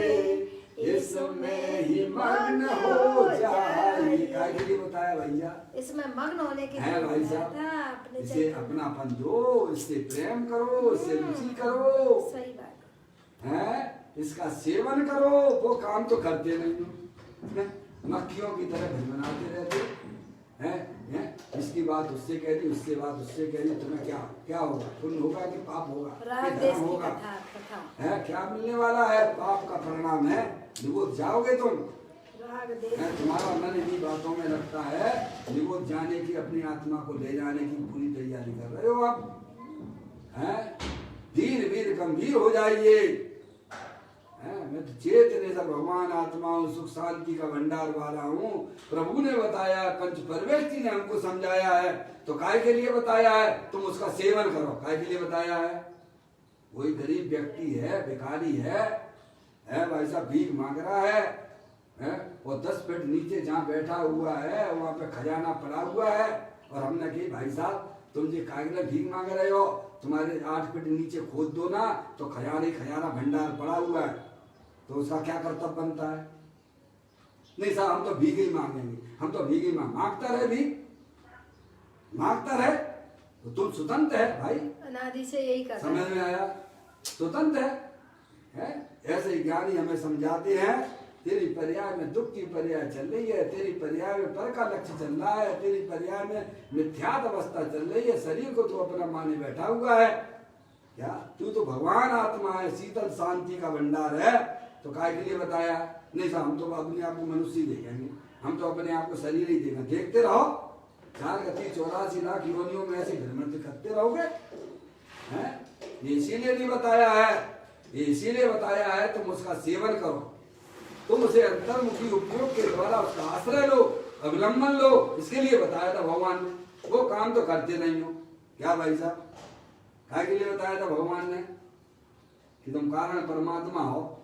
इसमें ही मग्न हो जाइए। काय के लिए बताया भैया? इसमें मग्न होने के है लिए भाई बताया साहब। था। इसे अपनापन दो, इससे प्रेम करो, इससे रुचि करो, सही बात है, इसका सेवन करो। वो काम तो करते नहीं हो, मक्खियों की तरह भनभनाते रहते हैं। इसकी बात उससे कह दी, उससे बात उससे कह दी, तुम्हें क्या क्या होगा? पुण्य होगा कि पाप होगा? राग कि देश धर्म की होगा? कथा है क्या मिलने वाला है? पाप का परिणाम है, निगोद जाओगे तुम। राग देश। तुम्हारा मन इन्हीं बातों में लगता है, निगोद जाने की, अपनी आत्मा को ले जाने की पूरी तैयारी कर रहे हो आप। हैं धीरे धीरे गंभीर हो जाइए। मैं तो चेतने से भगवान आत्मा हूँ, सुख शांति का भंडार वाला हूँ। प्रभु ने बताया, पंच परमेष्ठी ने हमको समझाया है, तो काय के लिए बताया है? तुम उसका सेवन करो। काय के लिए बताया है? वही गरीब व्यक्ति है, भिखारी है भाई साहब, भीख मांग रहा है, और 10 फीट नीचे जहाँ बैठा हुआ है वहाँ पे खजाना पड़ा हुआ है, और हमने कही भाई साहब तुम जो कागज भीख मांग रहे हो, तुम्हारे 8 फीट नीचे खोद दो ना तो खजाना भंडार पड़ा हुआ है। तो उसका क्या कर्तव्य बनता है? नहीं साहब हम तो भीख ही मांगेंगे, हम तो भीख ही मांगता रहे, भीख मांगता रहे, तो तुम स्वतंत्र है भाई। अनादि से यही कर समझ में आया? स्वतंत्र है। ऐसे ही ज्ञानी हमें समझाते हैं, तेरी पर्याय में दुख की पर्याय चल रही है, तेरी पर्याय में पर का लक्ष्य चल रहा है, तेरी पर्याय में मिथ्यात अवस्था चल रही है, शरीर को तू अपना माने बैठा हुआ है। क्या तू तो भगवान आत्मा है, शीतल शांति का भंडार है, तो काय के लिए बताया? नहीं साहब हम तो अपने आप को मनुष्य देखेंगे, हम तो अपने आप को शरीर ही देखेंगे। देखते रहो 4,84 लाख योनियों में ऐसे भ्रमण करते रहोगे। इसीलिए नहीं बताया है, इसीलिए बताया है तुम उसका सेवन करो, तुम उसे अंतर्मुखी उपयोग के द्वारा उसका आश्रय लो, अवलंबन लो। इसके लिए बताया था भगवान ने। वो काम तो करते नहीं हो। क्या भाई साहब? काय के लिए बताया था भगवान ने? कि तुम कारण परमात्मा हो,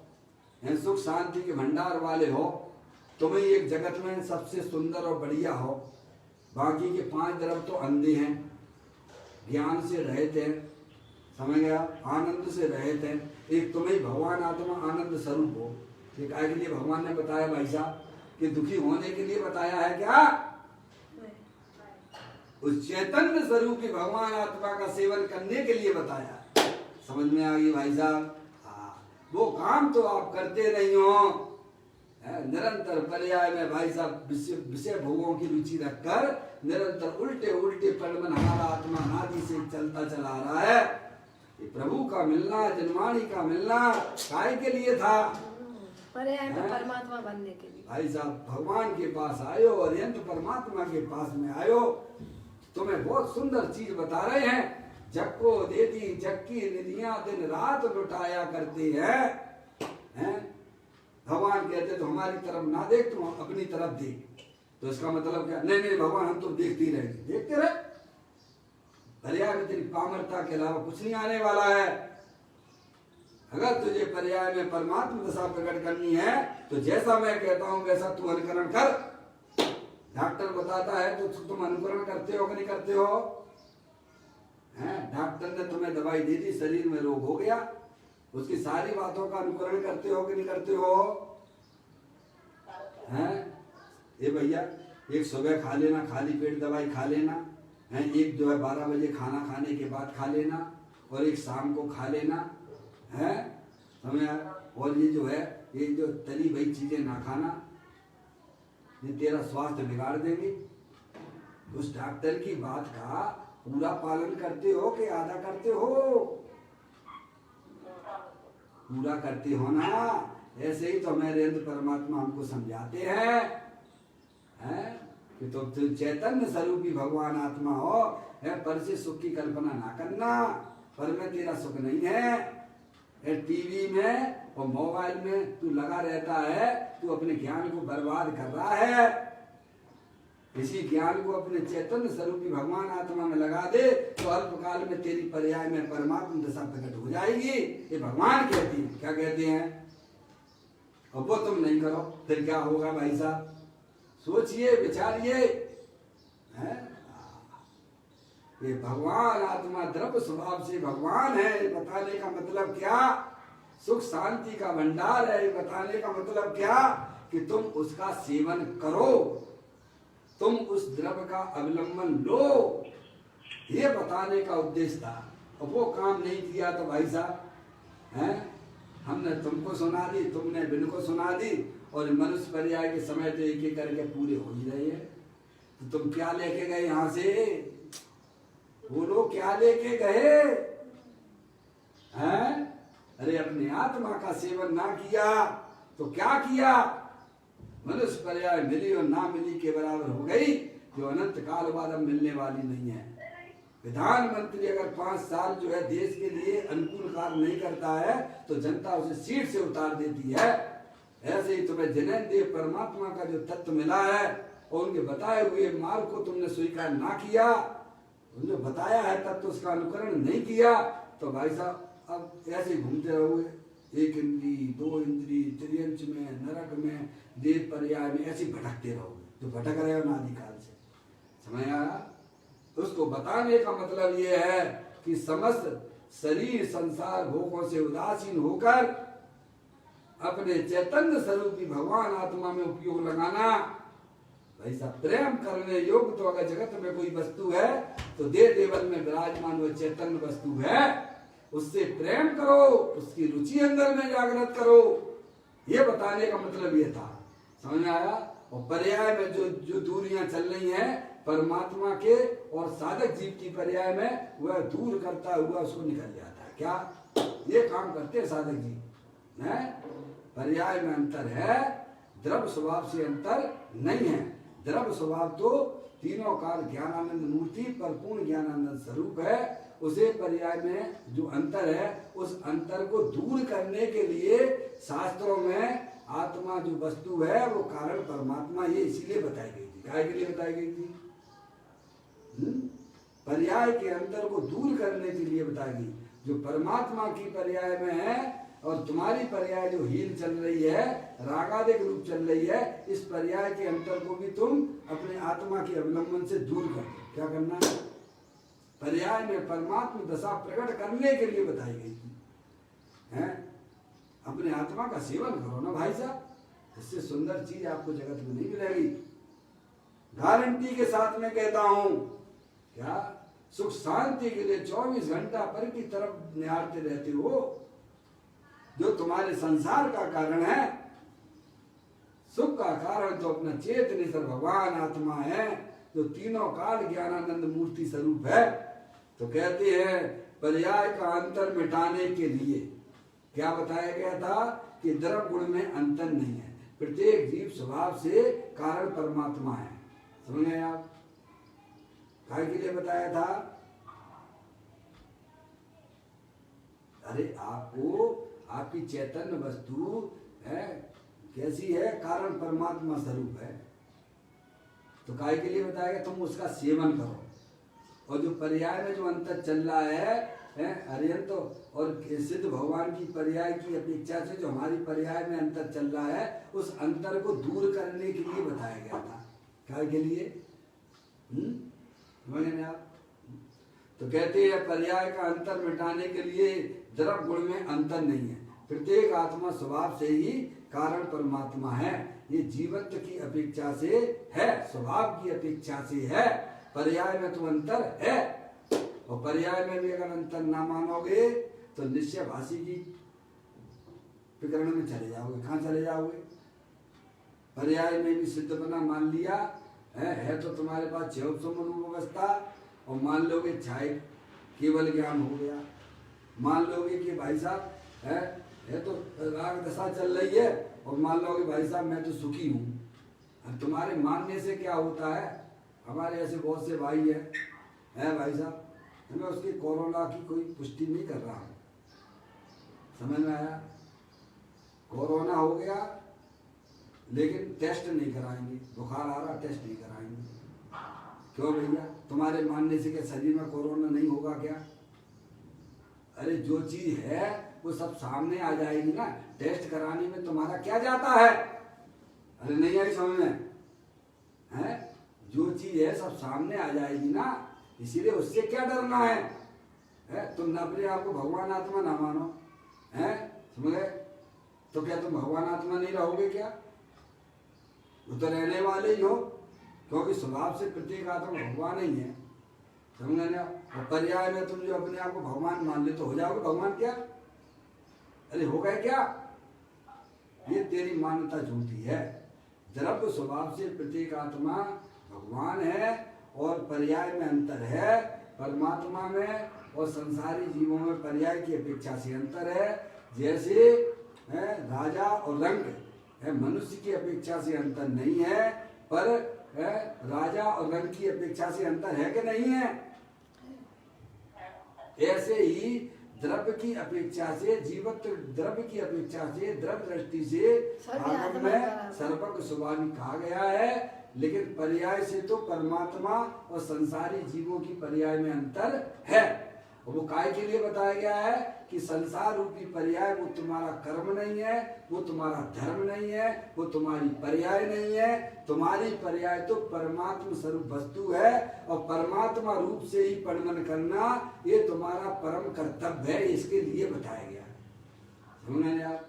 सुख शांति के भंडार वाले हो, तुम्हें एक जगत में सबसे सुंदर और बढ़िया हो, बाकी के 5 तरफ तो अंधे हैं, ज्ञान से रहते हैं, समझ गया, आनंद से रहते हैं, एक तुम्हें भगवान आत्मा आनंद स्वरूप हो। ये काय के लिए भगवान ने बताया भाई साहब? कि दुखी होने के लिए बताया है क्या? उस चैतन्य स्वरूप की भगवान आत्मा का सेवन करने के लिए बताया। समझ में आ गई भाई साहब? वो काम तो आप करते नहीं हो, निरंतर पर्याय में भाई साहब विषय भोगों की रुचि रखकर निरंतर उल्टे उल्टे परिमन हमारा आत्मा अनादि से चलता चला रहा है। ये प्रभु का मिलना, जन्माणी का मिलना काय के लिए था? पर्याय में परमात्मा बनने के लिए। भाई साहब भगवान के पास आयो और यंत्र परमात्मा के पास में आयो, तुम्हें बहुत सुंदर चीज बता रहे हैं। जग को देती जग की निधियां दिन रात लुटाया करती है। भगवान कहते तो हमारी तरफ ना देख, तुम अपनी तरफ देख। तो इसका मतलब क्या? नहीं नहीं भगवान हम तो देखते ही रहेंगे। देखते रहे पर्याय में तेरी पामरता के अलावा कुछ नहीं आने वाला है। अगर तुझे पर्याय में परमात्मा दशा प्रकट करनी है तो जैसा मैं कहता हूं वैसा तू अनुकरण कर। डॉक्टर बताता है तो तुम अनुकरण करते हो कि नहीं करते हो? हैं? डॉक्टर ने तुम्हें दवाई दे दी, शरीर में रोग हो गया, उसकी सारी बातों का अनुकरण करते हो कि नहीं करते हो? हैं? ये भैया एक सुबह खा लेना, खाली पेट दवाई खा लेना है, एक जो है 12 बजे खाना खाने के बाद खा लेना और एक शाम को खा लेना है, समझ? और ये जो है ये जो तली भई चीजें ना खाना, ये तेरा स्वास्थ्य बिगाड़ देंगे। उस डॉक्टर की बात का पूरा पालन करते हो कि आधा करते हो? पूरा करते हो ना। ऐसे ही तो हमारे अंदर परमात्मा हमको समझाते हैं कि तुम चैतन्य स्वरूपी भगवान आत्मा हो, पर से सुख की कल्पना ना करना, पर में तेरा सुख नहीं है। टीवी में और मोबाइल में तू लगा रहता है, तू अपने ज्ञान को बर्बाद कर रहा है। इसी ज्ञान को अपने चैतन्य स्वरूपी भगवान आत्मा में लगा दे तो अल्पकाल में तेरी पर्याय में परमात्मा दशा प्रकट हो जाएगी। ये भगवान कहती है। क्या कहते हैं? और वो तुम नहीं करो फिर क्या होगा भाई साहब? सोचिए, विचारिए। ये भगवान आत्मा द्रव्य स्वभाव से भगवान है, ये बताने का मतलब क्या? सुख शांति का भंडार है, ये बताने का मतलब क्या? कि तुम उसका सेवन करो, तुम उस द्रव्य का अवलंबन लो, ये बताने का उद्देश्य था। और वो काम नहीं किया तो भाई साहब हमने तुमको सुना दी, तुमने बिनको सुना दी, और मनुष्य पर्याय के समय तो एक एक करके पूरे हो ही रहे हैं। तो तुम क्या लेके गए यहाँ से? बोलो, क्या लेके गए हैं? अरे अपने आत्मा का सेवन ना किया तो क्या किया? मनुष्य पर्याय मिली और ना मिली के बराबर हो गई, जो अनंत काल बाद अब मिलने वाली नहीं है। प्रधानमंत्री अगर 5 साल जो है देश के लिए अनुकूल कार्य नहीं करता है तो जनता उसे सीट से उतार देती है। ऐसे ही तुम्हें जैन देव परमात्मा का जो तत्व मिला है और उनके बताए हुए मार्ग को तुमने स्वीकार ना किया, जो बताया है तत्व उसका अनुकरण नहीं किया, तो भाई साहब अब ऐसे ही घूमते रहोगे, 1 इंद्री 2 इंद्री, त्रियंच में, नरक में, देव पर्याय में, ऐसे भटकते रहोगे, जो भटक रहे हो नादिकाल से। समझ आया? उसको बताने का मतलब ये है कि समस्त शरीर संसार भोगों से उदासीन होकर अपने चैतन्य स्वरूपी भगवान आत्मा में उपयोग लगाना। भाई साहब प्रेम करने योग्य तो अगर जगत में कोई वस्तु है तो दे देवल में विराजमान वो चैतन्य वस्तु है, उससे प्रेम करो, उसकी रुचि अंदर में जागृत करो, ये बताने का मतलब ये था। समझ में आया? और पर्याय में जो दूरियां चल रही हैं परमात्मा के और साधक जीव की पर्याय में, वह दूर करता हुआ उसको निकल जाता है। क्या ये काम करते हैं साधक जी? है पर्याय में अंतर है, द्रव्य स्वभाव से अंतर नहीं है। द्रव्य स्वभाव तो तीनों काल ज्ञानानंद मूर्ति पर पूर्ण ज्ञानानंद स्वरूप है। उसे पर्याय में जो अंतर है, उस अंतर को दूर करने के लिए शास्त्रों में आत्मा जो वस्तु है वो कारण परमात्मा, ये इसीलिए बताई गई थी। क्या के लिए बताई गई थी? पर्याय के अंतर को दूर करने के लिए बताई गई। जो परमात्मा की पर्याय में है और तुम्हारी पर्याय जो हीन चल रही है, रागादिक रूप चल रही है, इस पर्याय के अंतर को भी तुम अपने आत्मा के अवलंबन से दूर कर दो। क्या करना है? पर्याय में परमात्मा दशा प्रकट करने के लिए बताई गई थी। हैं? अपने आत्मा का सेवन करो ना भाई साहब, इससे सुंदर चीज आपको जगत में नहीं मिलेगी। गारंटी के साथ में कहता हूं, क्या सुख शांति के लिए 24 घंटा पर की तरफ निहारते रहते हो। जो तुम्हारे संसार का कारण है, सुख का कारण तो अपना चेतनेश्वर भगवान आत्मा है, जो तीनों काल ज्ञानानंद मूर्ति स्वरूप है। तो कहते हैं पर्याय का अंतर मिटाने के लिए क्या बताया गया था कि द्रव्य गुण में अंतर नहीं है, प्रत्येक जीव स्वभाव से कारण परमात्मा है। समझ गए आप? काय के लिए बताया था? अरे आपको आपकी चैतन्य वस्तु है कैसी है? कारण परमात्मा स्वरूप है। तो काय के लिए बताया गया? तुम उसका सेवन करो। और जो पर्याय में जो अंतर चल रहा है अर्यंत और सिद्ध भगवान की पर्याय की अपेक्षा से जो हमारी पर्याय में अंतर चल रहा है उस अंतर को दूर करने के लिए बताया गया था। क्या के लिए? समझे आप? तो कहते हैं पर्याय का अंतर मिटाने के लिए द्रव्य गुण में अंतर नहीं है। प्रत्येक आत्मा स्वभाव से ही कारण परमात्मा है। ये जीवत्व की अपेक्षा से है, स्वभाव की अपेक्षा से है। पर्याय में तो अंतर है और पर्याय में भी अगर अंतर ना मानोगे तो निश्चय भाषी की प्रकरण में चले जाओगे। कहाँ चले जाओगे? पर्याय में भी सिद्ध बना मान लिया है तो तुम्हारे पास क्षयोत्सव अवस्था और मान लोगे चाहे केवल ज्ञान हो गया। मान लोगे कि भाई साहब है तो राग दशा चल रही है और मान लोगे भाई साहब मैं तो सुखी हूँ। तुम्हारे मानने से क्या होता है? हमारे ऐसे बहुत से भाई है भाई साहब, मैं उसकी कोरोना की कोई पुष्टि नहीं कर रहा हूँ। समझ में आया? कोरोना हो गया लेकिन टेस्ट नहीं कराएंगे, बुखार आ रहा टेस्ट नहीं कराएंगे। क्यों भैया? तुम्हारे मानने से क्या शरीर में कोरोना नहीं होगा क्या? अरे जो चीज है वो सब सामने आ जाएगी ना, टेस्ट कराने में तुम्हारा क्या जाता है? अरे नहीं आई समझ में? है जो चीज है सब सामने आ जाएगी ना, इसीलिए उससे क्या डरना है? तुम अपने आप को भगवान आत्मा ना मानो है, समझ गए? तो क्या तुम भगवान आत्मा नहीं रहोगे क्या? वो तो रहने वाले ही हो, क्योंकि स्वभाव से प्रत्येक आत्मा भगवान ही है। समझ ना? और पर्याय में तुम जो अपने आप को भगवान मान ले तो हो जाओगे भगवान क्या? अरे हो गए क्या? ये तेरी मान्यता झूठी है। द्रव्य स्वभाव से प्रत्येक आत्मा भगवान है और पर्याय में अंतर है। परमात्मा में और संसारी जीवों में पर्याय की अपेक्षा से अंतर है। जैसे राजा और रंग मनुष्य की अपेक्षा से अंतर नहीं है, पर राजा और रंग की अपेक्षा से अंतर है कि नहीं है? ऐसे ही द्रव्य की अपेक्षा से जीवत्व, द्रव्य की अपेक्षा से द्रव्य दृष्टि से आगम में सर्वज्ञ स्वाभाविक कहा गया है, लेकिन पर्याय से तो परमात्मा और संसारी जीवों की पर्याय में अंतर है। और वो काय के लिए बताया गया है कि संसार रूपी पर्याय वो तुम्हारा कर्म नहीं है, वो तुम्हारा धर्म नहीं है, वो तुम्हारी पर्याय नहीं है। तुम्हारी पर्याय तो परमात्मा स्वरूप वस्तु है और परमात्मा रूप से ही परिणमन करना ये तुम्हारा परम कर्तव्य है। इसके लिए बताया गया। समझे आप?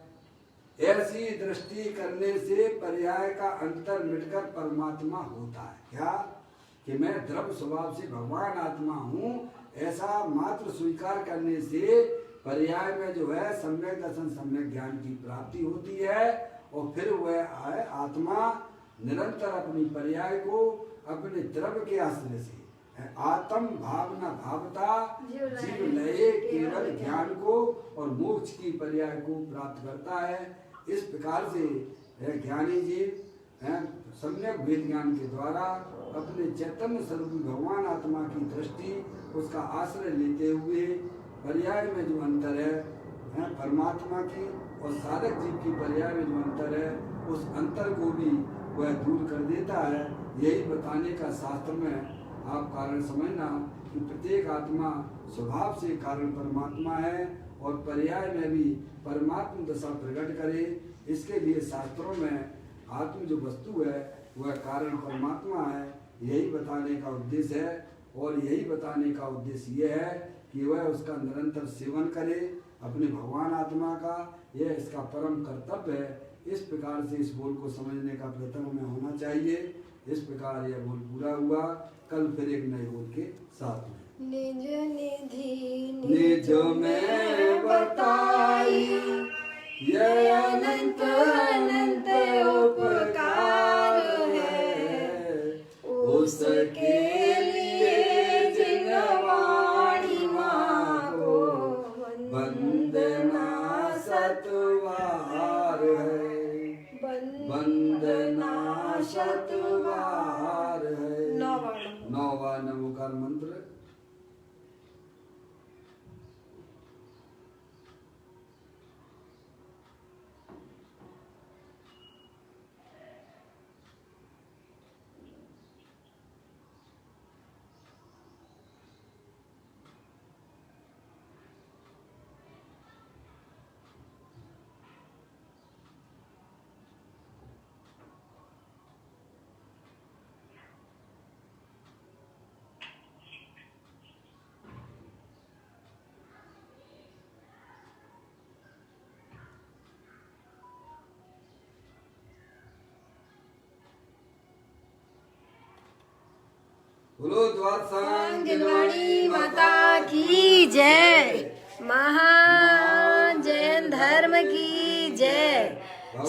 ऐसी दृष्टि करने से पर्याय का अंतर मिटकर परमात्मा होता है। क्या कि मैं द्रव्य स्वभाव से भगवान आत्मा हूँ, ऐसा मात्र स्वीकार करने से पर्याय में जो है सम्यक दर्शन, सम्यक ज्ञान की प्राप्ति होती है और फिर वह आत्मा निरंतर अपनी पर्याय को अपने द्रव्य के आश्रय से आत्म भावना भावता जीव लय केवल ज्ञान को और मोक्ष की पर्याय को प्राप्त करता है। इस प्रकार से ज्ञानी जीव सम्यक वेद ज्ञान के द्वारा अपने चैतन्य स्वरूप भगवान आत्मा की दृष्टि, उसका आश्रय लेते हुए पर्याय में जो अंतर है परमात्मा की और साधक जीव की पर्याय में जो अंतर है, उस अंतर को भी वह दूर कर देता है। यही बताने का शास्त्र में आप कारण समझना कि प्रत्येक आत्मा स्वभाव से कारण परमात्मा है और पर्याय में भी परमात्मा दशा प्रकट करे। इसके लिए शास्त्रों में आत्म जो वस्तु है वह कारण परमात्मा है, यही बताने का उद्देश्य है। और यही बताने का उद्देश्य यह है कि वह उसका निरंतर सेवन करे अपने भगवान आत्मा का। यह इसका परम कर्तव्य है। इस प्रकार से इस बोल को समझने का प्रयत्न में होना चाहिए। इस प्रकार यह बोल पूरा हुआ। कल फिर एक नए बोल के साथ में निज निधि निज में बताई यह अनंत अनंत उपकार है, उसके लिए जिन वाणी माँ को वंदना सतवार है, वंदना सतवार है। नौवा नमोकार मंत्र। बोलो गिलवाणी माता की जय, महान जैन धर्म की जय।